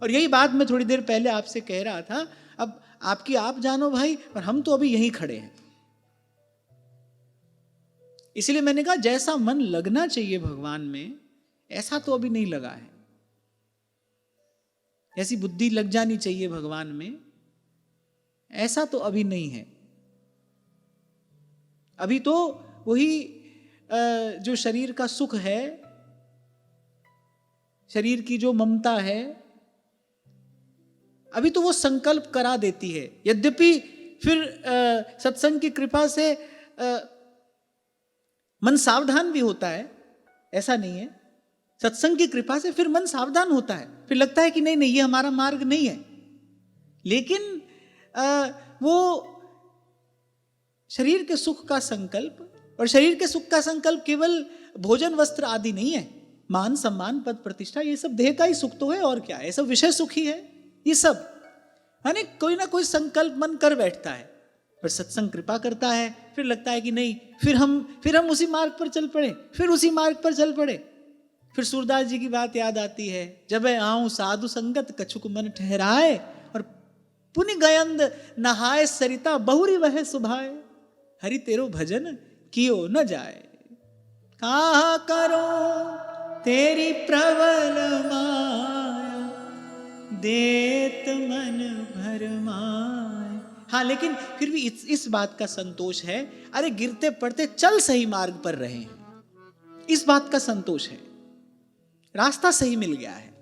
और यही बात मैं थोड़ी देर पहले आपसे कह रहा था, अब आपकी आप जानो भाई, पर हम तो अभी यहीं खड़े हैं। इसलिए मैंने कहा जैसा मन लगना चाहिए भगवान में, ऐसा तो अभी नहीं लगा है। ऐसी बुद्धि लग जानी चाहिए भगवान में, ऐसा तो अभी नहीं है। अभी तो वही जो शरीर का सुख है, शरीर की जो ममता है, अभी तो वो संकल्प करा देती है। यद्यपि फिर सत्संग की कृपा से मन सावधान भी होता है, ऐसा नहीं है। सत्संग की कृपा से फिर मन सावधान होता है, फिर लगता है कि नहीं नहीं ये हमारा मार्ग नहीं है। लेकिन वो शरीर के सुख का संकल्प, और शरीर के सुख का संकल्प केवल भोजन वस्त्र आदि नहीं है, मान सम्मान पद प्रतिष्ठा ये सब देह का ही सुख तो है, और क्या है, सब विषय सुख ही है। ये सब यानी कोई ना कोई संकल्प मन कर बैठता है, पर सत्संग कृपा करता है, फिर लगता है कि नहीं, फिर हम उसी मार्ग पर चल पड़े, फिर उसी मार्ग पर चल पड़े। फिर सूरदास जी की बात याद आती है, जब आऊं साधु संगत कछुक मन ठहराए, और पुनि गयंद नहाए सरिता बहुरी वह सुभाए, हरि तेरो भजन कियो न जाए। कहा करो तेरी प्रबल माया, देत मन भर माया। हाँ, लेकिन फिर भी इस बात का संतोष है, अरे गिरते पड़ते चल सही मार्ग पर रहे हैं, इस बात का संतोष है, रास्ता सही मिल गया है,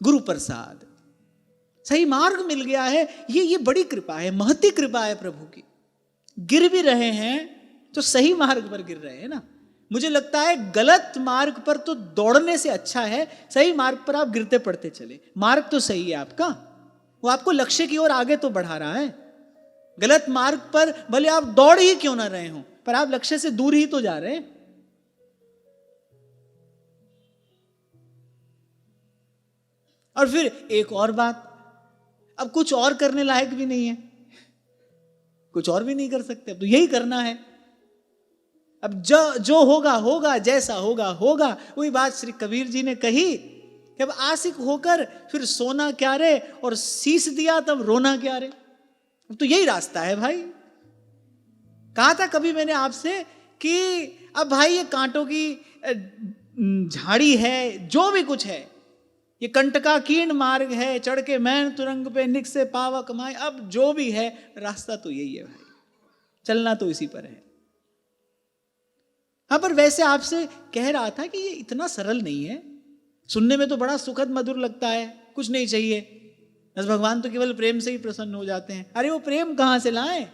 गुरु प्रसाद सही मार्ग मिल गया है। ये बड़ी कृपा है, महती कृपा है प्रभु की। गिर भी रहे हैं तो सही मार्ग पर गिर रहे हैं ना। मुझे लगता है गलत मार्ग पर तो दौड़ने से अच्छा है सही मार्ग पर आप गिरते पड़ते चले। मार्ग तो सही है आपका, वो आपको लक्ष्य की ओर आगे तो बढ़ा रहा है। गलत मार्ग पर भले आप दौड़ ही क्यों ना रहे हो, पर आप लक्ष्य से दूर ही तो जा रहे हैं। और फिर एक और बात, अब कुछ और करने लायक भी नहीं है, कुछ और भी नहीं कर सकते, अब तो यही करना है। अब जो होगा होगा, जैसा होगा होगा। वही बात श्री कबीर जी ने कही कि अब आशिक होकर फिर सोना क्या रे, और शीश दिया तब रोना क्या रे। अब तो यही रास्ता है भाई। कहा था कभी मैंने आपसे कि अब भाई ये कांटों की झाड़ी है, जो भी कुछ है, ये कंटकाकीर्ण मार्ग है, चढ़ के मैन तुरंग पे निक से पावा कमाए। अब जो भी है रास्ता तो यही है भाई, चलना तो इसी पर है। हाँ, पर वैसे आपसे कह रहा था कि ये इतना सरल नहीं है। सुनने में तो बड़ा सुखद मधुर लगता है, कुछ नहीं चाहिए, बस भगवान तो केवल प्रेम से ही प्रसन्न हो जाते हैं। अरे वो प्रेम कहां से लाएं?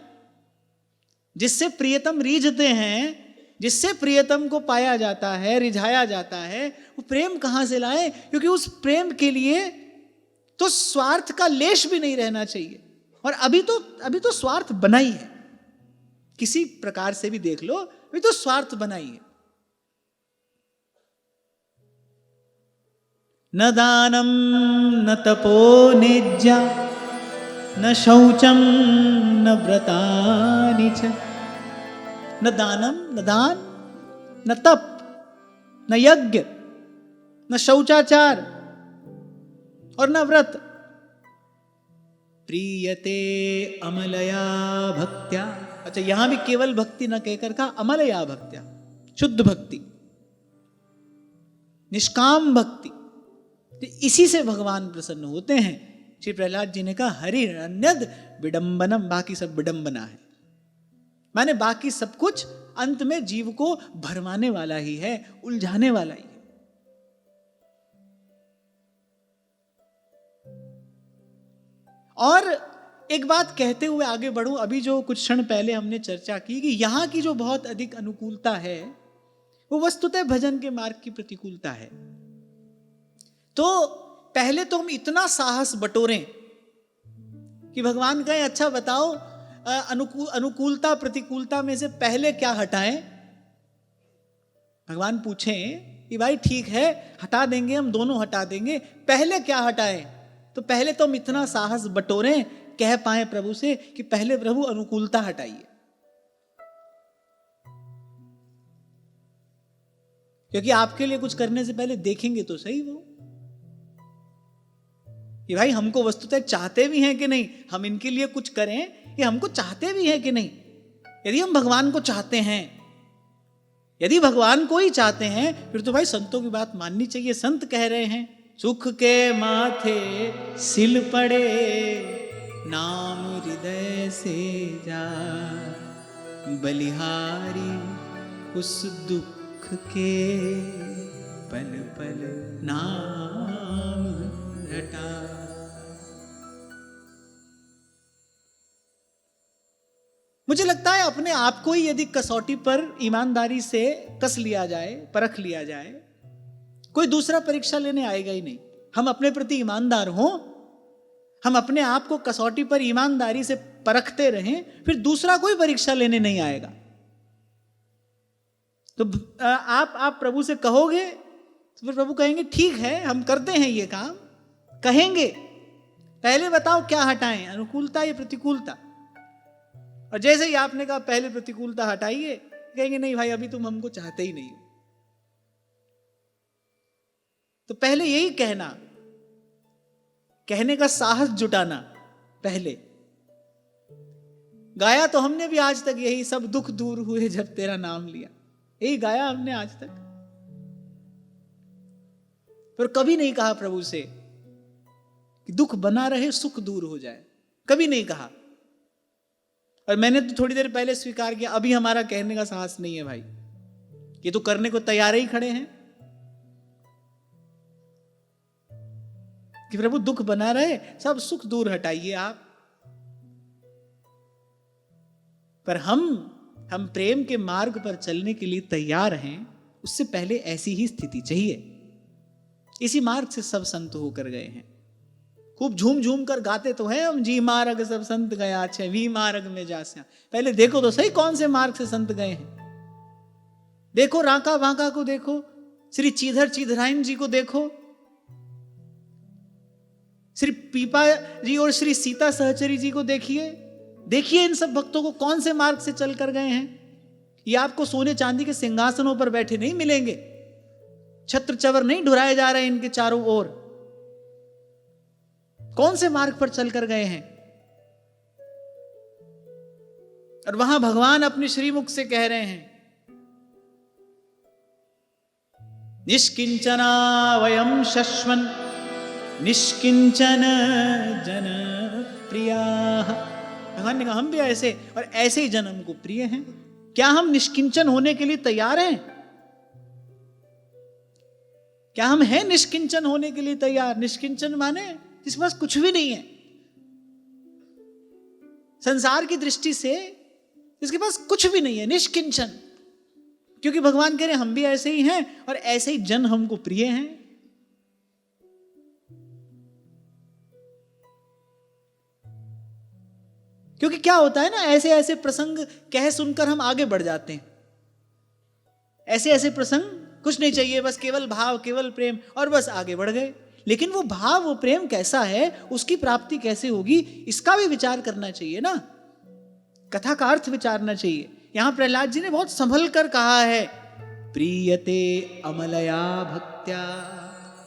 जिससे प्रियतम रीझते हैं, जिससे प्रियतम को पाया जाता है, रिझाया जाता है, वो प्रेम कहां से लाएं? क्योंकि उस प्रेम के लिए तो स्वार्थ का लेश भी नहीं रहना चाहिए। और अभी तो स्वार्थ बना ही है, किसी प्रकार से भी देख लो, अभी तो स्वार्थ बना ही है। न दानम न तपो नेज्या, न शौचम न व्रतानि च। न दानम, न दान, न तप, न यज्ञ, न शौचाचार और न व्रत। प्रीयते अमलया भक्त्या। अच्छा, यहां भी केवल भक्ति न कहकर कहा अमलया भक्त्या, शुद्ध भक्ति, निष्काम भक्ति। तो इसी से भगवान प्रसन्न होते हैं। श्री प्रहलाद जी ने कहा हरि अन्यद विडंबनम, बाकी सब विडंबना है, माने बाकी सब कुछ अंत में जीव को भरमाने वाला ही है, उलझाने वाला ही है। और एक बात कहते हुए आगे बढ़ूं, अभी जो कुछ क्षण पहले हमने चर्चा की कि यहां की जो बहुत अधिक अनुकूलता है वो वस्तुतः भजन के मार्ग की प्रतिकूलता है। तो पहले तो हम इतना साहस बटोरें कि भगवान कहें अच्छा बताओ अनुकूलता प्रतिकूलता में से पहले क्या हटाएं। भगवान पूछें कि भाई ठीक है हटा देंगे, हम दोनों हटा देंगे, पहले क्या हटाएं। तो पहले तो हम इतना साहस बटोरें, कह पाए प्रभु से कि पहले प्रभु अनुकूलता हटाइए, क्योंकि आपके लिए कुछ करने से पहले देखेंगे तो सही वो कि भाई हमको वस्तुतः चाहते भी हैं कि नहीं, हम इनके लिए कुछ करें, ये हमको चाहते भी हैं कि नहीं। यदि हम भगवान को चाहते हैं, यदि भगवान को ही चाहते हैं, फिर तो भाई संतों की बात माननी चाहिए। संत कह रहे हैं सुख के माथे सिल पड़े, नाम हृदय से जा, बलिहारी उस दुख के पल पल नाम रटा। मुझे लगता है अपने आप को ही यदि कसौटी पर ईमानदारी से कस लिया जाए, परख लिया जाए, कोई दूसरा परीक्षा लेने आएगा ही नहीं। हम अपने प्रति ईमानदार हों, हम अपने आप को कसौटी पर ईमानदारी से परखते रहें, फिर दूसरा कोई परीक्षा लेने नहीं आएगा। तो आप प्रभु से कहोगे तो फिर प्रभु कहेंगे ठीक है हम करते हैं ये काम। कहेंगे पहले बताओ क्या हटाएं, अनुकूलता या प्रतिकूलता। और जैसे ही आपने कहा पहले प्रतिकूलता हटाइए, कहेंगे नहीं भाई अभी तुम हमको चाहते ही नहीं हो। तो पहले यही कहना, कहने का साहस जुटाना। पहले गाया तो हमने भी आज तक यही, सब दुख दूर हुए जब तेरा नाम लिया, यही गाया हमने आज तक। पर कभी नहीं कहा प्रभु से कि दुख बना रहे सुख दूर हो जाए, कभी नहीं कहा। और मैंने तो थोड़ी देर पहले स्वीकार किया, अभी हमारा कहने का साहस नहीं है भाई, ये तो करने को तैयार ही खड़े हैं कि प्रभु दुख बना रहे, सब सुख दूर हटाइए आप। पर हम प्रेम के मार्ग पर चलने के लिए तैयार हैं, उससे पहले ऐसी ही स्थिति चाहिए। इसी मार्ग से सब संत होकर गए हैं। खूब झूम झूम कर गाते तो हैं हम, जी मार्ग सब संत गया छे वी मार्ग में जास्या। पहले देखो तो सही कौन से मार्ग से संत गए हैं। देखो राका वाका को देखो, श्री चीधर चीधराइन जी को देखो, श्री पीपा जी और श्री सीता सहचरी जी को देखिए। देखिए इन सब भक्तों को कौन से मार्ग से चल कर गए हैं। ये आपको सोने चांदी के सिंहासनों पर बैठे नहीं मिलेंगे, छत्र चवर नहीं ढुराए जा रहे इनके चारों ओर। कौन से मार्ग पर चलकर गए हैं। और वहां भगवान अपने श्रीमुख से कह रहे हैं, निष्किंचना वयम शश्वन् निष्किंचन जन प्रिया। भगवान ने कहा हम भी ऐसे और ऐसे ही जन हमको प्रिय हैं। क्या हम निष्किंचन होने के लिए तैयार हैं? क्या हम हैं निष्किंचन होने के लिए तैयार? निष्किंचन माने जिसके पास कुछ भी नहीं है, संसार की दृष्टि से जिसके पास कुछ भी नहीं है, निष्किंचन। क्योंकि भगवान कह रहे हैं हम भी ऐसे ही हैं और ऐसे ही जन हमको प्रिय हैं। क्योंकि क्या होता है ना, ऐसे ऐसे प्रसंग कह सुनकर हम आगे बढ़ जाते हैं। ऐसे ऐसे प्रसंग, कुछ नहीं चाहिए बस केवल भाव, केवल प्रेम, और बस आगे बढ़ गए। लेकिन वो भाव, वो प्रेम कैसा है, उसकी प्राप्ति कैसे होगी, इसका भी विचार करना चाहिए ना। कथा का अर्थ विचारना चाहिए। यहां प्रहलाद जी ने बहुत संभल कर कहा है, प्रीयते अमलया भक्त्या।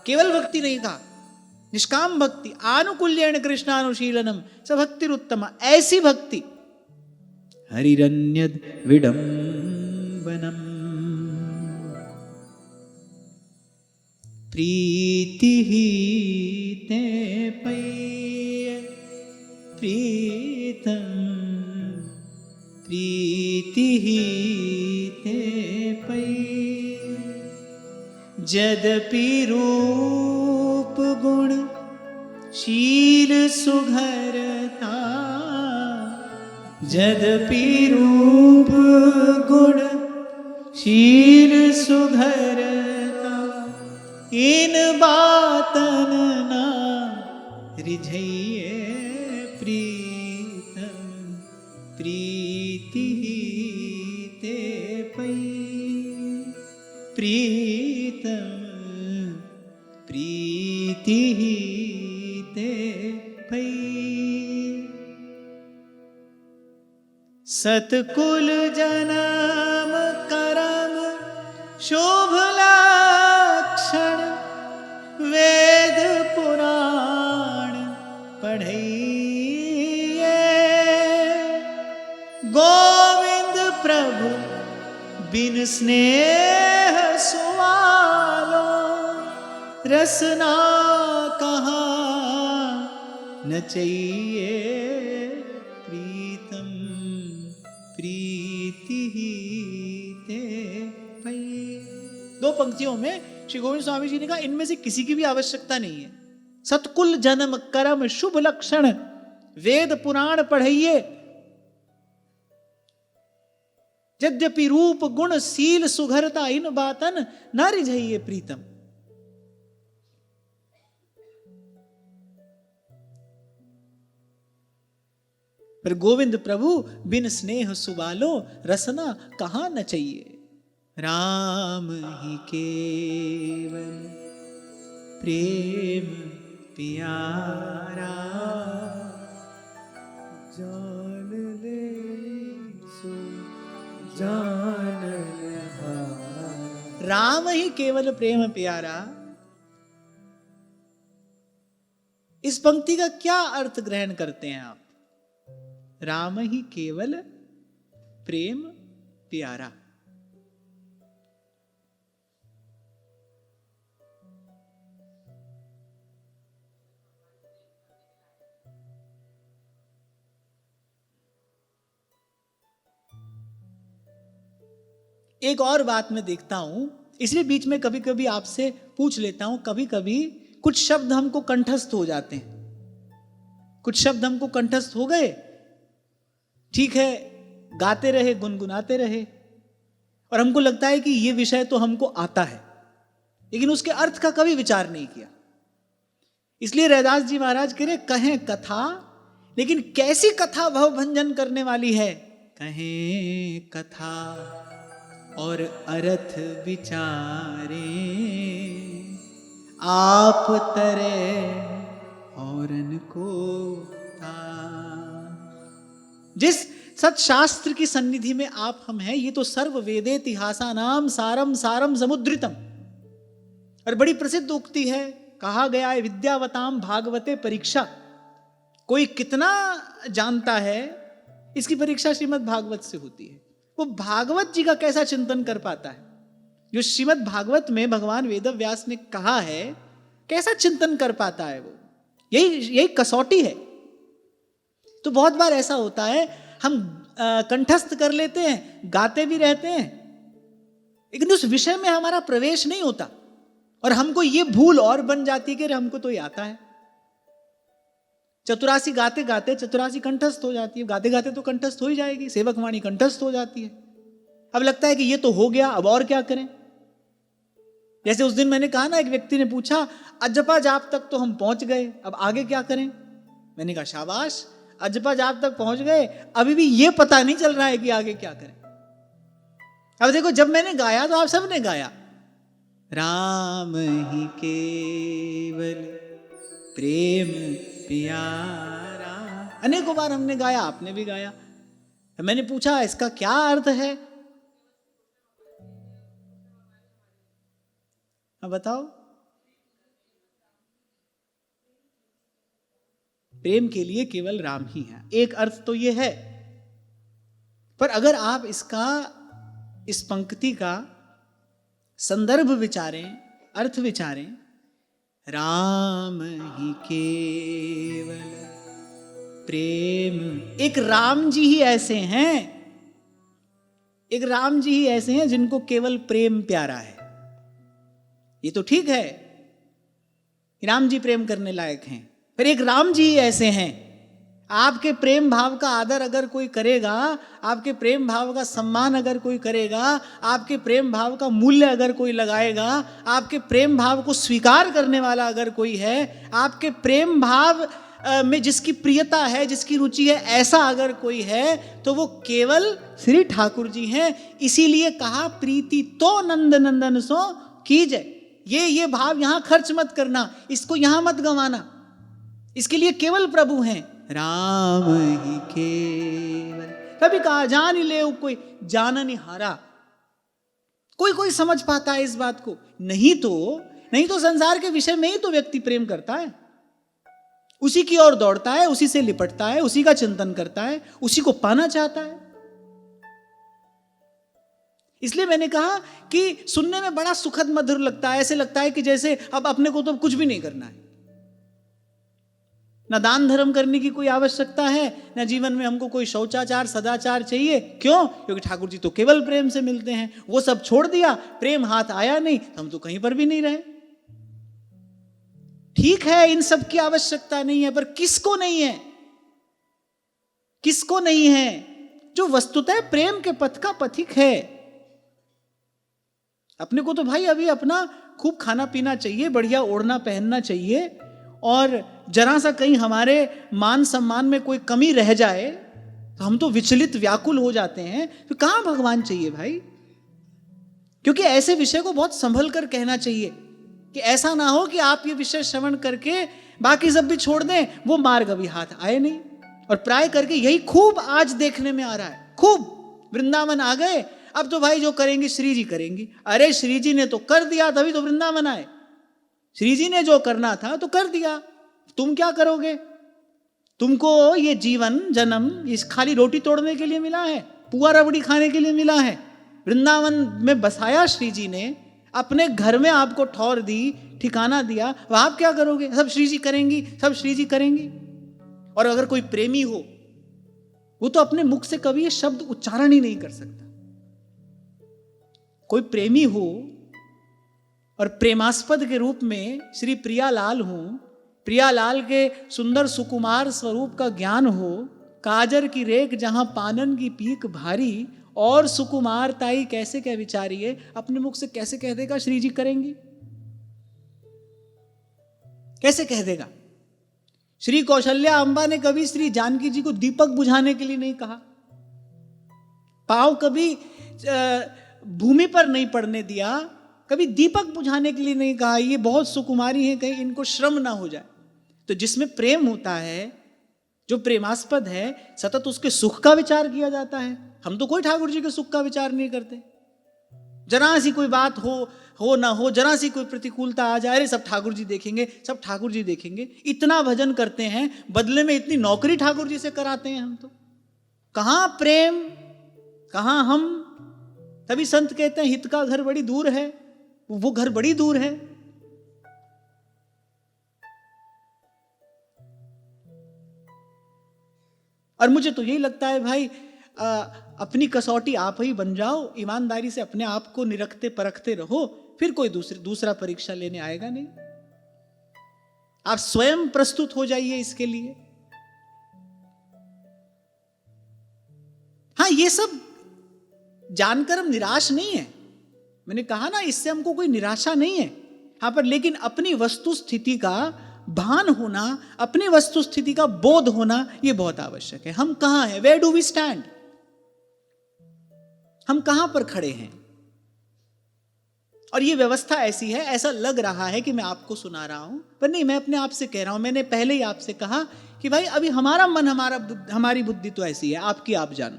केवल भक्ति नहीं कहा, निष्काम भक्ति, आनुकूल्येन कृष्णानुशीलनम स भक्तिरुत्तमा। ऐसी भक्ति, हरिरन्यद विडम्बनम। प्रीति ही ते पै प्रीतम, प्रीति ही ते पै। यद्यपि रूप गुण शील सुघरता, यद्यपि रूप गुण शील सुघरता। इन बातन ना रिझइए प्रीतम, प्रीति ही ते पै। प्रीतम प्रीति ही ते पै। सतकुल जनम करम शोभ लक्षण, वेद पुराण पढ़इए। गोविंद प्रभु बिन स्नेह सुवालो, रसना कहाँ नचइए। प्रीतम प्रीति ही ते 2 पंक्तियों में श्री गोविंद स्वामी जी ने कहा इनमें से किसी की भी आवश्यकता नहीं है। सतकुल जन्म कर्म शुभ लक्षण, वेद पुराण पढ़िए, यद्यपि रूप गुण सील सुघरता इन बातन न रिझइए प्रीतम। पर गोविंद प्रभु बिन स्नेह सुबालो रसना कहां न चाहिए। राम ही केवल प्रेम प्यारा, जान ले सो जान राम ही केवल प्रेम प्यारा। इस पंक्ति का क्या अर्थ ग्रहण करते हैं आप? राम ही केवल प्रेम प्यारा। एक और बात मैं देखता हूं, इसलिए बीच में कभी कभी आपसे पूछ लेता हूं, कभी कभी कुछ शब्द हमको कंठस्थ हो जाते हैं, कुछ शब्द हमको कंठस्थ हो गए, ठीक है, गाते रहे, गुनगुनाते रहे, और हमको लगता है कि ये विषय तो हमको आता है, लेकिन उसके अर्थ का कभी विचार नहीं किया। इसलिए रैदास जी महाराज कह रहे कहें कथा, लेकिन कैसी कथा भवभंजन करने वाली है। कहें कथा और अर्थ विचारे, आप तरे औरन को जिस सत्शास्त्र की सन्निधि में आप हम हैं, ये तो सर्व वेदेतिहासा नाम सारम सारम समुद्रितम। और बड़ी प्रसिद्ध उक्ति है, कहा गया है विद्यावताम भागवते परीक्षा। कोई कितना जानता है इसकी परीक्षा श्रीमद् भागवत से होती है। वो भागवत जी का कैसा चिंतन कर पाता है, जो श्रीमद् भागवत में भगवान वेदव्यास ने कहा है, कैसा चिंतन कर पाता है वो, यही कसौटी है। तो बहुत बार ऐसा होता है, हम कंठस्थ कर लेते हैं, गाते भी रहते हैं, लेकिन उस विषय में हमारा प्रवेश नहीं होता, और हमको ये भूल और बन जाती है कि हमको तो ये आता है। चतुरासी गाते गाते चतुरासी कंठस्थ हो जाती है, गाते गाते तो कंठस्थ हो ही जाएगी, सेवक वाणी कंठस्थ हो जाती है। अब लगता है कि ये तो हो गया, अब और क्या करें। जैसे उस दिन मैंने कहा ना, एक व्यक्ति ने पूछा अजपा जाप तक तो हम पहुंच गए, अब आगे क्या करें। मैंने कहा शाबाश, अजपा जाप तक पहुंच गए, अभी भी ये पता नहीं चल रहा है कि आगे क्या करें। अब देखो, जब मैंने गाया तो आप सबने गाया, राम ही केवल प्रेम प्यारा, अनेकों बार हमने गाया, आपने भी गाया। मैंने पूछा इसका क्या अर्थ है, अब बताओ। प्रेम के लिए केवल राम ही है, एक अर्थ तो ये है। पर अगर आप इस पंक्ति का संदर्भ विचारें, अर्थ विचारें, राम ही केवल प्रेम, एक राम जी ही ऐसे हैं, एक राम जी ही ऐसे हैं जिनको केवल प्रेम प्यारा है। ये तो ठीक है, राम जी प्रेम करने लायक हैं, पर एक राम जी ही ऐसे हैं। आपके प्रेम भाव का आदर अगर कोई करेगा, आपके प्रेम भाव का सम्मान अगर कोई करेगा, आपके प्रेम भाव का मूल्य अगर कोई लगाएगा, आपके प्रेम भाव को स्वीकार करने वाला अगर कोई है, आपके प्रेम भाव में जिसकी प्रियता है, जिसकी रुचि है, ऐसा अगर कोई है, तो वो केवल श्री ठाकुर जी हैं। इसीलिए कहा प्रीति तो नंद नंदन सो कीजे। ये भाव यहां खर्च मत करना, इसको यहां मत गंवाना, इसके लिए केवल प्रभु हैं, राम ही केवल। कभी कहा जान ही ले कोई जानन हारा, कोई समझ पाता है इस बात को, नहीं तो संसार के विषय में ही तो व्यक्ति प्रेम करता है, उसी की ओर दौड़ता है, उसी से लिपटता है, उसी का चिंतन करता है, उसी को पाना चाहता है। इसलिए मैंने कहा कि सुनने में बड़ा सुखद मधुर लगता है, ऐसे लगता है कि जैसे अब अपने को तो कुछ भी नहीं करना है, ना दान धर्म करने की कोई आवश्यकता है, ना जीवन में हमको कोई शौचाचार सदाचार चाहिए। क्यों? क्योंकि ठाकुर जी तो केवल प्रेम से मिलते हैं। वो सब छोड़ दिया, प्रेम हाथ आया नहीं, हम तो कहीं पर भी नहीं रहे। ठीक है, इन सब की आवश्यकता नहीं है, पर किसको नहीं है? किसको नहीं है? जो वस्तुतः प्रेम के पथ का पथिक है। अपने को तो भाई अभी अपना खूब खाना पीना चाहिए, बढ़िया ओढ़ना पहनना चाहिए, और जरा सा कहीं हमारे मान सम्मान में कोई कमी रह जाए तो हम तो विचलित व्याकुल हो जाते हैं। तो कहां भगवान चाहिए भाई? क्योंकि ऐसे विषय को बहुत संभल कर कहना चाहिए कि ऐसा ना हो कि आप ये विषय श्रवण करके बाकी सब भी छोड़ दें, वो मार्ग अभी हाथ आए नहीं। और प्राय करके यही खूब आज देखने में आ रहा है। खूब वृंदावन आ गए, अब तो भाई जो करेंगे श्री जी करेंगी। अरे श्री जी ने तो कर दिया, तभी तो वृंदावन आए। श्री जी ने जो करना था तो कर दिया, तुम क्या करोगे? तुमको ये जीवन जन्म इस खाली रोटी तोड़ने के लिए मिला है, पुआ रबड़ी खाने के लिए मिला है? वृंदावन में बसाया श्री जी ने, अपने घर में आपको ठौर दी, ठिकाना दिया, वह आप क्या करोगे? सब श्री जी करेंगी, सब श्री जी करेंगी। और अगर कोई प्रेमी हो, वो तो अपने मुख से कभी ये शब्द उच्चारण ही नहीं कर सकता। कोई प्रेमी हो और प्रेमास्पद के रूप में श्री प्रियालाल हो, प्रियालाल के सुंदर सुकुमार स्वरूप का ज्ञान हो, काजर की रेख जहां पानन की पीक भारी, और सुकुमार ताई कैसे कह विचारिए, अपने मुख से कैसे कह देगा श्री जी करेंगी? कैसे कह देगा? श्री कौशल्या अम्बा ने कभी श्री जानकी जी को दीपक बुझाने के लिए नहीं कहा, पांव कभी भूमि पर नहीं पड़ने दिया, कभी दीपक बुझाने के लिए नहीं कहा ये बहुत सुकुमारी है, कहीं इनको श्रम ना हो जाए। तो जिसमें प्रेम होता है, जो प्रेमास्पद है, सतत उसके सुख का विचार किया जाता है। हम तो कोई ठाकुर जी के सुख का विचार नहीं करते। जरा सी कोई बात हो ना हो, जरा सी कोई प्रतिकूलता आ जाए, अरे सब ठाकुर जी देखेंगे, सब ठाकुर जी देखेंगे। इतना भजन करते हैं, बदले में इतनी नौकरी ठाकुर जी से कराते हैं हम तो। कहां प्रेम, कहां हम? तभी संत कहते हैं हित का घर बड़ी दूर है। वो घर बड़ी दूर है। और मुझे तो यही लगता है भाई, अपनी कसौटी आप ही बन जाओ, ईमानदारी से अपने आप को निरखते परखते रहो, फिर कोई दूसरा परीक्षा लेने आएगा नहीं। आप स्वयं प्रस्तुत हो जाइए इसके लिए। हाँ, ये सब जानकर हम निराश नहीं है, मैंने कहा ना, इससे हमको कोई निराशा नहीं है। हाँ, पर लेकिन अपनी वस्तु स्थिति का भान होना, अपनी वस्तु स्थिति का बोध होना, यह बहुत आवश्यक है। हम कहां हैं? Where do we stand? हम कहां पर खड़े हैं? और ये व्यवस्था ऐसी है, ऐसा लग रहा है कि मैं आपको सुना रहा हूं, पर नहीं, मैं अपने आप से कह रहा हूं। मैंने पहले ही आपसे कहा कि भाई अभी हमारा मन, हमारी बुद्धि तो ऐसी है, आपकी आप जानो।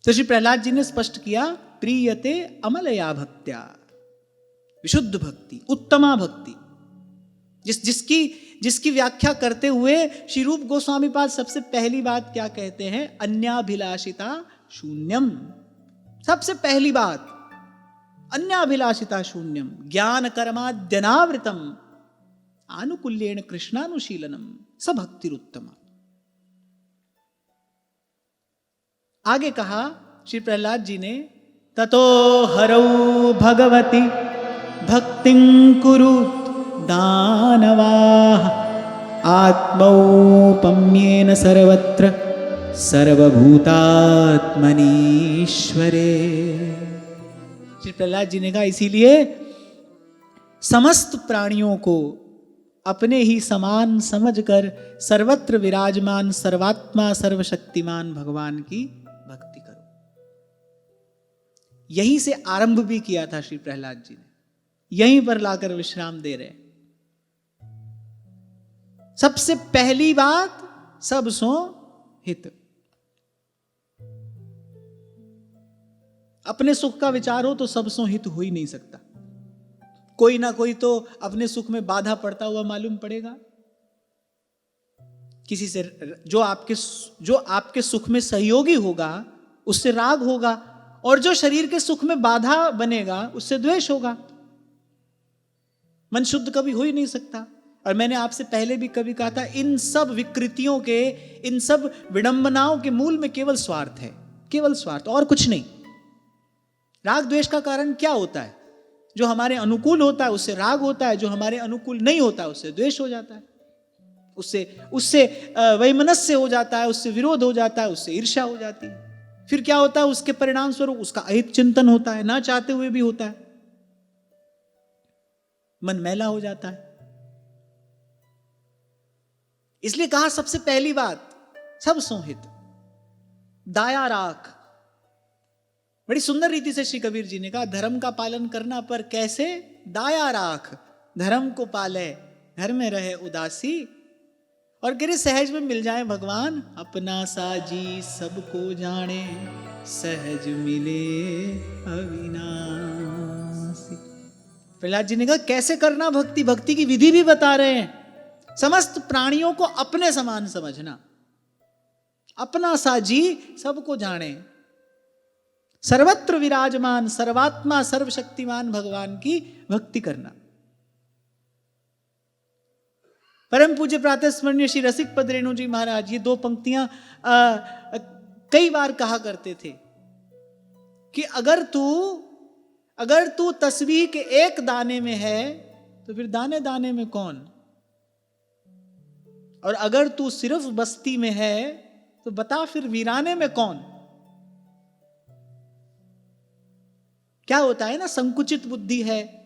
तो श्री प्रहलाद जी ने स्पष्ट किया, प्रीयते अमलया भक्त्या, विशुद्ध भक्ति, उत्तमा भक्ति। जिसकी व्याख्या करते हुए श्री रूप गोस्वामी पाद सबसे पहली बात क्या कहते हैं? अन्याभिलाषिता शून्यम। सबसे पहली बात, अन्याभिलाषिता शून्यम, ज्ञान कर्माद्यनावृतम, आनुकूल्येन कृष्णानुशीलनम, स भक्तिरुत्तमा। आगे कहा श्री प्रहलाद जी ने, ततो हरौ भगवती भक्तिं कुरु दानवाः, आत्मौपम्येन सर्वत्र सर्वभूतात्मनीश्वरे। श्री प्रहलाद जी ने कहा, इसीलिए समस्त प्राणियों को अपने ही समान समझकर सर्वत्र विराजमान सर्वात्मा सर्वशक्तिमान भगवान की भक्ति करो। यहीं से आरंभ भी किया था श्री प्रहलाद जी ने, यहीं पर लाकर विश्राम दे रहे। सबसे पहली बात, सब सो हित। अपने सुख का विचार हो तो सब सो हित हो ही नहीं सकता। कोई ना कोई तो अपने सुख में बाधा पड़ता हुआ मालूम पड़ेगा। किसी से जो आपके सुख में सहयोगी होगा उससे राग होगा, और जो शरीर के सुख में बाधा बनेगा उससे द्वेष होगा। मन शुद्ध कभी हो ही नहीं सकता। और मैंने आपसे पहले भी कभी कहा था, इन सब विकृतियों के, इन सब विडंबनाओं के मूल में केवल स्वार्थ है, केवल स्वार्थ, और कुछ नहीं। राग द्वेष का कारण क्या होता है? जो हमारे अनुकूल होता है उससे राग होता है, जो हमारे अनुकूल नहीं होता है उससे द्वेष हो जाता है, उससे वैमनस्य हो जाता है, उससे विरोध हो जाता है, उससे ईर्ष्या हो जाती है। फिर क्या होता है? उसके परिणाम स्वरूप उसका अहित चिंतन होता है, ना चाहते हुए भी होता है, मन मैला हो जाता है। इसलिए कहा सबसे पहली बात, सब संहित, दाया राख। बड़ी सुंदर रीति से श्री कबीर जी ने कहा, धर्म का पालन करना पर कैसे? दाया राख, धर्म को पाले, घर में रहे उदासी, और गिरे सहज में मिल जाए भगवान, अपना साजी सबको जाने, सहज मिले अविनाशी। प्रहलाद जी ने कहा कैसे करना भक्ति, भक्ति की विधि भी बता रहे हैं। समस्त प्राणियों को अपने समान समझना, अपना साजी सबको जाने, सर्वत्र विराजमान सर्वात्मा सर्वशक्तिमान भगवान की भक्ति करना। परम पूज्य प्रातः स्मरणीय श्री रसिक पद रेणु जी महाराज ये दो पंक्तियां कई बार कहा करते थे कि अगर तू तस्बीह के एक दाने में है तो फिर दाने दाने में कौन, और अगर तू सिर्फ बस्ती में है तो बता फिर वीराने में कौन। क्या होता है ना, संकुचित बुद्धि है,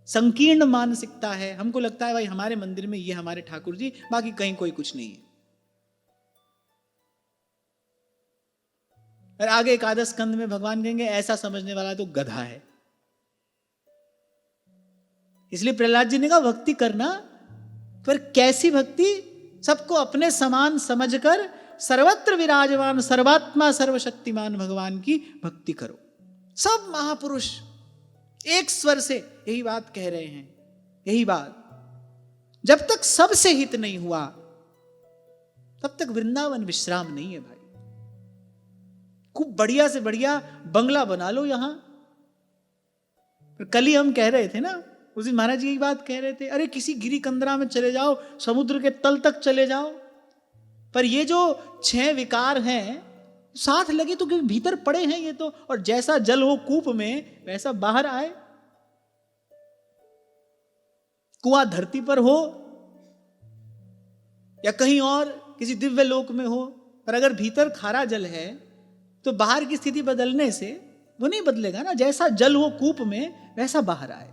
संकीर्ण मानसिकता है। हमको लगता है भाई हमारे मंदिर में ये हमारे ठाकुर जी, बाकी कहीं कोई कुछ नहीं है। और आगे एकादश स्कंद में भगवान कहेंगे ऐसा समझने वाला तो गधा है। इसलिए प्रहलाद जी ने कहा भक्ति करना, पर कैसी भक्ति? सबको अपने समान समझकर सर्वत्र विराजमान सर्वात्मा सर्वशक्तिमान भगवान की भक्ति करो। सब महापुरुष एक स्वर से यही बात कह रहे हैं, यही बात। जब तक सबसे हित नहीं हुआ तब तक वृंदावन विश्राम नहीं है भाई। खूब बढ़िया से बढ़िया बंगला बना लो यहां। कल ही हम कह रहे थे ना, उस दिन महाराज जी यही बात कह रहे थे, अरे किसी गिरी कंदरा में चले जाओ, समुद्र के तल तक चले जाओ, पर ये जो 6 विकार हैं साथ लगे तो क्योंकि भीतर पड़े हैं ये तो, और जैसा जल हो कूप में वैसा बाहर आए। कुआं धरती पर हो या कहीं और किसी दिव्य लोक में हो, पर अगर भीतर खारा जल है तो बाहर की स्थिति बदलने से वो नहीं बदलेगा ना। जैसा जल हो कूप में वैसा बाहर आए।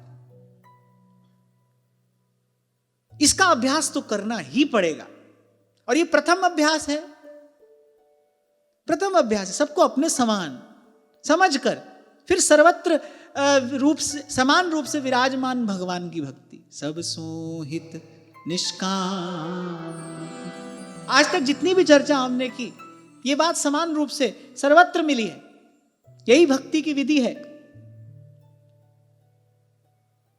इसका अभ्यास तो करना ही पड़ेगा, और ये प्रथम अभ्यास है, प्रथम अभ्यास है। सबको अपने समान समझकर फिर सर्वत्र रूप से समान रूप से विराजमान भगवान की भक्ति। सब सोहित निष्काम। आज तक जितनी भी चर्चा हमने की ये बात समान रूप से सर्वत्र मिली है। यही भक्ति की विधि है।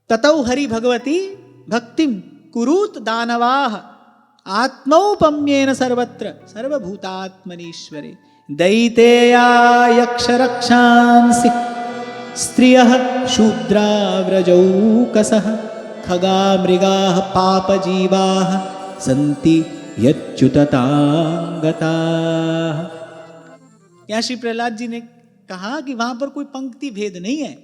ततौ हरि भगवती भक्तिम कुरुत दानवाः आत्मौपम्येन सर्वत्र सर्वभूतात्मनीश्वरे दैतेया यक्षरक्षांसि स्त्रियः शूद्रा व्रजौकसः खगा मृगाः पापजीवाः सन्ति यच्युततां गताः। यहाँ श्री प्रहलाद जी ने कहा कि वहां पर कोई पंक्ति भेद नहीं है।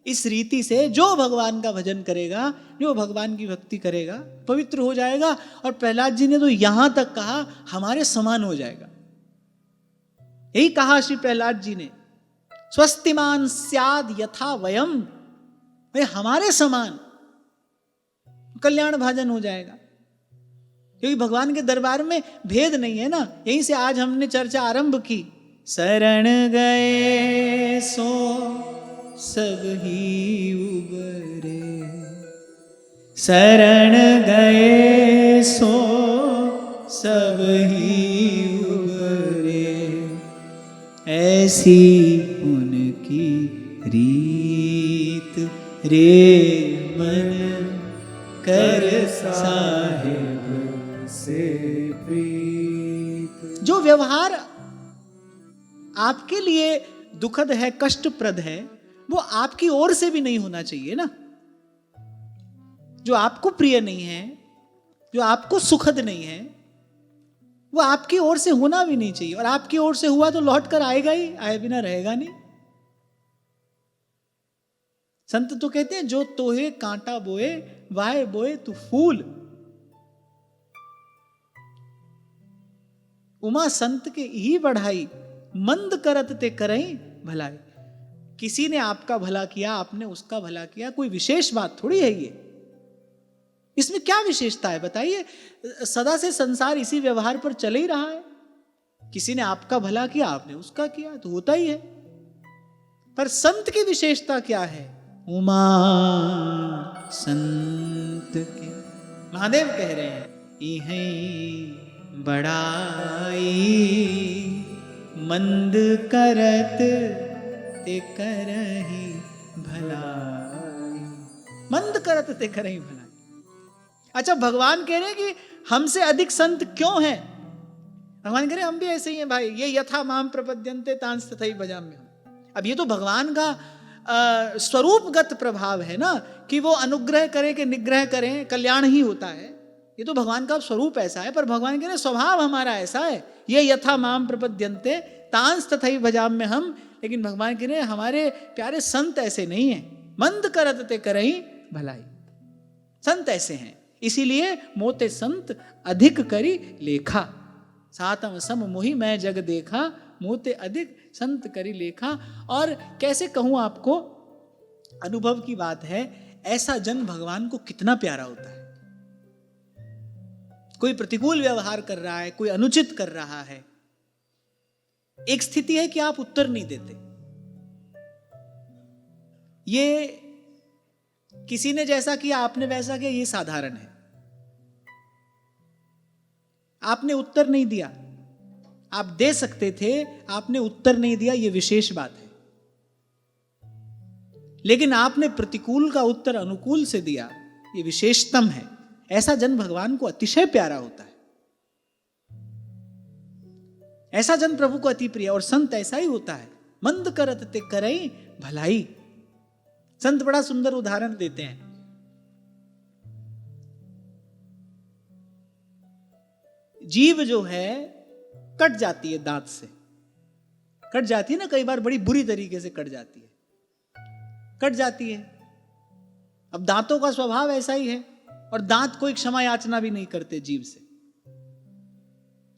इस रीति से जो भगवान का भजन करेगा, जो भगवान की भक्ति करेगा, पवित्र हो जाएगा। और प्रहलाद जी ने तो यहां तक कहा हमारे समान हो जाएगा। यही कहा श्री प्रहलाद जी ने, स्वस्तिमान स्याद यथा वयम, भाई हमारे समान कल्याण भाजन हो जाएगा। क्योंकि भगवान के दरबार में भेद नहीं है ना। यहीं से आज हमने चर्चा आरंभ की, शरण गए सो सब ही उबरे, शरण गए सो सब ही उबरे, ऐसी उनकी रीत रे मन कर साहिब से प्रीत। जो व्यवहार आपके लिए दुखद है, कष्टप्रद है, वो आपकी ओर से भी नहीं होना चाहिए ना। जो आपको प्रिय नहीं है, जो आपको सुखद नहीं है, वो आपकी ओर से होना भी नहीं चाहिए। और आपकी ओर से हुआ तो लौट कर आएगा ही, आए बिना रहेगा नहीं। संत तो कहते हैं जो तोहे कांटा बोए वाहे बोए तू फूल। उमा संत के ही बढ़ाई, मंद करत ते करई भलाई। किसी ने आपका भला किया, आपने उसका भला किया, कोई विशेष बात थोड़ी है ये। इसमें क्या विशेषता है बताइए? सदा से संसार इसी व्यवहार पर चल ही रहा है। किसी ने आपका भला किया, आपने उसका किया, तो होता ही है। पर संत की विशेषता क्या है? उमा संत के, महादेव कह रहे हैं, इहें बड़ाई मंद करत ते करही भलाई। मंद करत ते करही भलाई। अच्छा, भगवान कह रहे हैं कि हमसे अधिक संत क्यों हैं? भगवान कह रहे हैं हम भी ऐसे ही हैं भाई। ये यथा माम प्रपद्यन्ते तांस तथैव भजाम्यहम्। अब ये तो भगवान का स्वरूपगत प्रभाव है ना, कि वो अनुग्रह करे कि निग्रह करें, कल्याण ही होता है। ये तो भगवान का स्वरूप ऐसा है। पर भगवान कह रहे हैं स्वभाव हमारा ऐसा है, ये यथा माम प्रपद्यन्ते तांस तथैव भजाम्यहम्। लेकिन भगवान कह रहे हैं हमारे प्यारे संत ऐसे नहीं हैं। मंद करत ते करही भलाई। संत ऐसे हैं, इसीलिए मोते संत अधिक करी लेखा। सातम सम मोहि मैं जग देखा, मोते अधिक संत करी लेखा। और कैसे कहूं आपको, अनुभव की बात है, ऐसा जन भगवान को कितना प्यारा होता है। कोई प्रतिकूल व्यवहार कर रहा है, कोई अनुचित कर रहा है, एक स्थिति है कि आप उत्तर नहीं देते। ये किसी ने जैसा किया, आपने वैसा किया, ये साधारण है। आपने उत्तर नहीं दिया, आप दे सकते थे, आपने उत्तर नहीं दिया, ये विशेष बात है। लेकिन आपने प्रतिकूल का उत्तर अनुकूल से दिया, ये विशेषतम है। ऐसा जन भगवान को अतिशय प्यारा होता है। ऐसा जन प्रभु को अति प्रिय। और संत ऐसा ही होता है, मंद करत ते करई भलाई। संत बड़ा सुंदर उदाहरण देते हैं। जीभ जो है कट जाती है दांत से, कट जाती है ना, कई बार बड़ी बुरी तरीके से कट जाती है, कट जाती है। अब दांतों का स्वभाव ऐसा ही है। और दांत कोई क्षमा याचना भी नहीं करते, जीभ से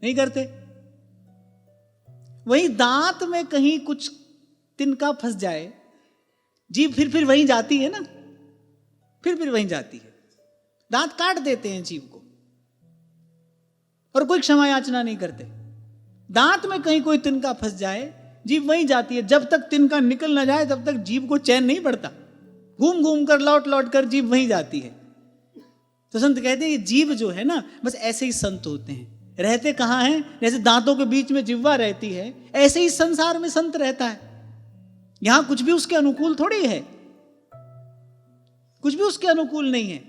नहीं करते। वही दांत में कहीं कुछ तिनका फंस जाए, जीभ फिर वहीं जाती है ना, फिर वहीं जाती है। दांत काट देते हैं जीभ को और कोई क्षमा याचना नहीं करते। दांत में कहीं कोई तिनका फंस जाए, जीभ वहीं जाती है। जब तक तिनका निकल ना जाए तब तक जीभ को चैन नहीं पड़ता। घूम घूम कर, लौट लौट कर जीभ वहीं जाती है। तो संत कहते हैं ये जीभ जो है ना, बस ऐसे ही संत होते हैं। रहते कहाँ हैं? जैसे दांतों के बीच में जिह्वा रहती है, ऐसे ही संसार में संत रहता है। यहां कुछ भी उसके अनुकूल थोड़ी है, कुछ भी उसके अनुकूल नहीं है।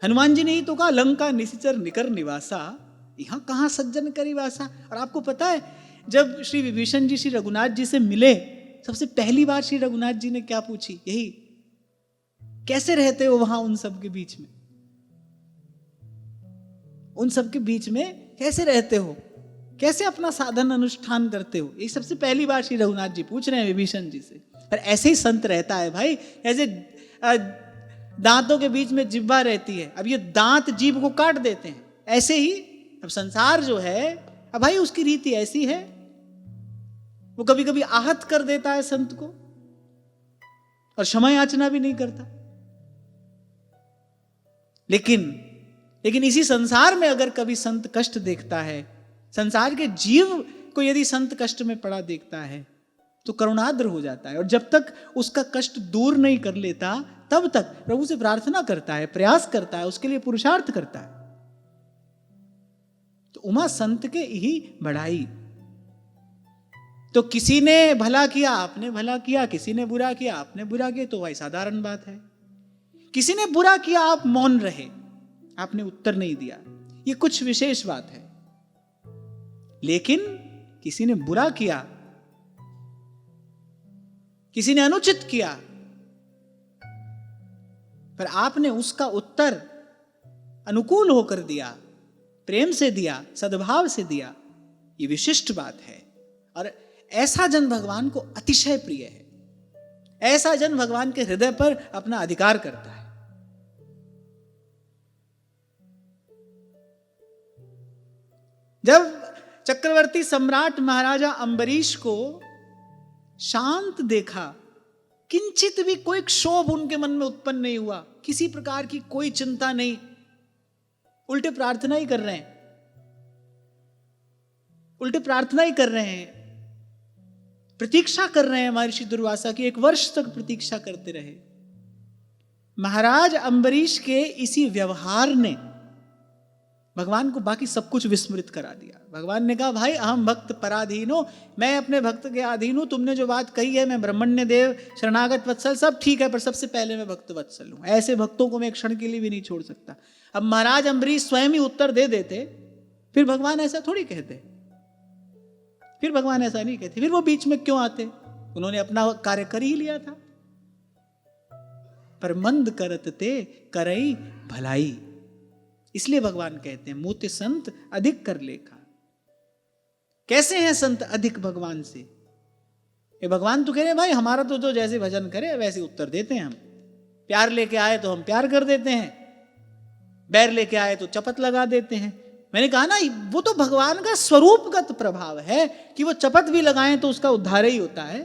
हनुमान जी ने ही तो कहा, लंका निशिचर निकर निवासा, यहां कहां सज्जन करी वासा। और आपको पता है, जब श्री विभीषण जी श्री रघुनाथ जी से मिले, सबसे पहली बार श्री रघुनाथ जी ने क्या पूछी? यही, कैसे रहते हो वहां उन सब के बीच में, उन सब के बीच में कैसे रहते हो, कैसे अपना साधन अनुष्ठान करते हो। ये सबसे पहली बार श्री रघुनाथ जी पूछ रहे हैं विभीषण जी से। पर ऐसे ही संत रहता है भाई, ऐसे दांतों के बीच में जिह्वा रहती है। अब ये दांत जीभ को काट देते हैं, ऐसे ही अब संसार जो है, अब भाई उसकी रीति ऐसी है, वो कभी कभी आहत कर देता है संत को और क्षमा याचना भी नहीं करता। लेकिन इसी संसार में अगर कभी संत कष्ट देखता है, संसार के जीव को यदि संत कष्ट में पड़ा देखता है, तो करुणाद्र हो जाता है। और जब तक उसका कष्ट दूर नहीं कर लेता, तब तक प्रभु से प्रार्थना करता है, प्रयास करता है, उसके लिए पुरुषार्थ करता है। तो उमा संत के ही बढ़ाई। तो किसी ने भला किया, आपने भला किया, किसी ने बुरा किया, आपने बुरा किया, तो भाई साधारण बात है। किसी ने बुरा किया, आप मौन रहे, आपने उत्तर नहीं दिया, ये कुछ विशेष बात है। लेकिन किसी ने बुरा किया, किसी ने अनुचित किया, पर आपने उसका उत्तर अनुकूल होकर दिया, प्रेम से दिया, सद्भाव से दिया। ये विशिष्ट बात है। और ऐसा जन भगवान को अतिशय प्रिय है। ऐसा जन भगवान के हृदय पर अपना अधिकार करता है। जब चक्रवर्ती सम्राट महाराजा अम्बरीश को शांत देखा, किंचित भी कोई क्षोभ उनके मन में उत्पन्न नहीं हुआ, किसी प्रकार की कोई चिंता नहीं, उल्टे प्रार्थना ही कर रहे हैं, उल्टे प्रार्थना ही कर रहे हैं, प्रतीक्षा कर रहे हैं महर्षि दुर्वासा की। 1 वर्ष तक प्रतीक्षा करते रहे। महाराज अम्बरीश के इसी व्यवहार ने भगवान को बाकी सब कुछ विस्मृत करा दिया। भगवान ने कहा, भाई अहम भक्त पराधीन हो, मैं अपने भक्त के अधीन हूं। तुमने जो बात कही है, मैं ब्रह्मण्य देव, शरणागत वत्सल, सब ठीक है, पर सबसे पहले मैं भक्त वत्सल हूं। ऐसे भक्तों को मैं एक क्षण के लिए भी नहीं छोड़ सकता। अब महाराज अम्बरीश स्वयं ही उत्तर दे देते, फिर भगवान ऐसा थोड़ी कहते, फिर भगवान ऐसा नहीं कहते, फिर वो बीच में क्यों आते? उन्होंने अपना कार्य कर ही लिया था। पर मंद करत ते करई भलाई, इसलिए भगवान कहते हैं मोते संत अधिक कर लेखा। कैसे हैं संत अधिक भगवान से? ये भगवान तो कह रहे हैं, भाई हमारा तो जैसे भजन करे वैसे उत्तर देते हैं हम। प्यार लेके आए तो हम प्यार कर देते हैं, बैर लेके आए तो चपत लगा देते हैं। मैंने कहा ना, वो तो भगवान का स्वरूपगत प्रभाव है कि वो चपत भी लगाएं तो उसका उद्धार ही होता है।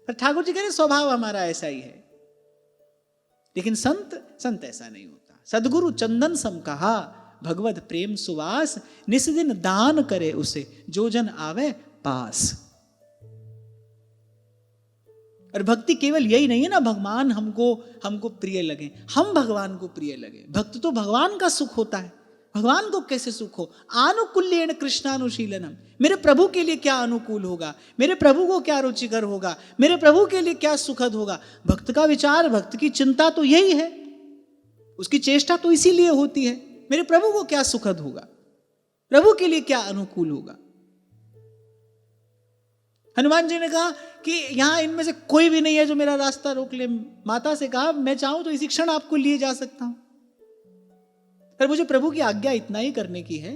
पर ठाकुर जी कह रहे स्वभाव हमारा ऐसा ही है। लेकिन संत ऐसा नहीं होता। सदगुरु चंदन सम कहा, भगवत प्रेम सुवास, निस्दिन दान करे उसे, जो जन आवे पास। और भक्ति केवल यही नहीं है ना, भगवान हमको प्रिय लगे, हम भगवान को प्रिय लगे। भक्त तो भगवान का सुख होता है। भगवान को कैसे सुख हो? आनुकूल्येन कृष्णानुशीलनम, मेरे प्रभु के लिए क्या अनुकूल होगा, मेरे प्रभु को क्या रुचिकर होगा, मेरे प्रभु के लिए क्या सुखद होगा। भक्त का विचार, भक्त की चिंता तो यही है, उसकी चेष्टा तो इसीलिए होती है, मेरे प्रभु को क्या सुखद होगा, प्रभु के लिए क्या अनुकूल होगा। हनुमान जी ने कहा कि यहां इनमें से कोई भी नहीं है जो मेरा रास्ता रोक ले। माता से कहा, मैं चाहूं तो इसी क्षण आपको लिए जा सकता हूं, पर मुझे प्रभु की आज्ञा इतना ही करने की है,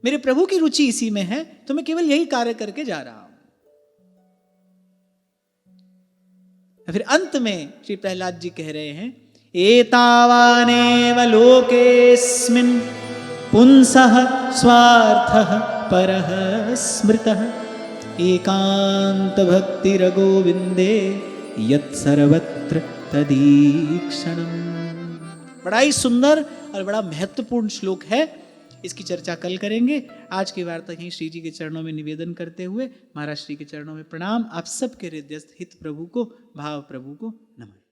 मेरे प्रभु की रुचि इसी में है, तो मैं केवल यही कार्य करके जा रहा हूं। फिर अंत में श्री प्रहलाद जी कह रहे हैं, एतावानेव लोकेस्मिन् पुंसः स्वार्थः परः स्मृतः, एकांत भक्तिर् गोविंदे यत् सर्वत्र तदीक्षणम्। बड़ा ही सुंदर और बड़ा महत्वपूर्ण श्लोक है। इसकी चर्चा कल करेंगे। आज की वार्ता यहीं श्री जी के चरणों में निवेदन करते हुए महाराज श्री के चरणों में प्रणाम। आप सबके हृदयस्थ हित प्रभु को, भाव प्रभु को नमन।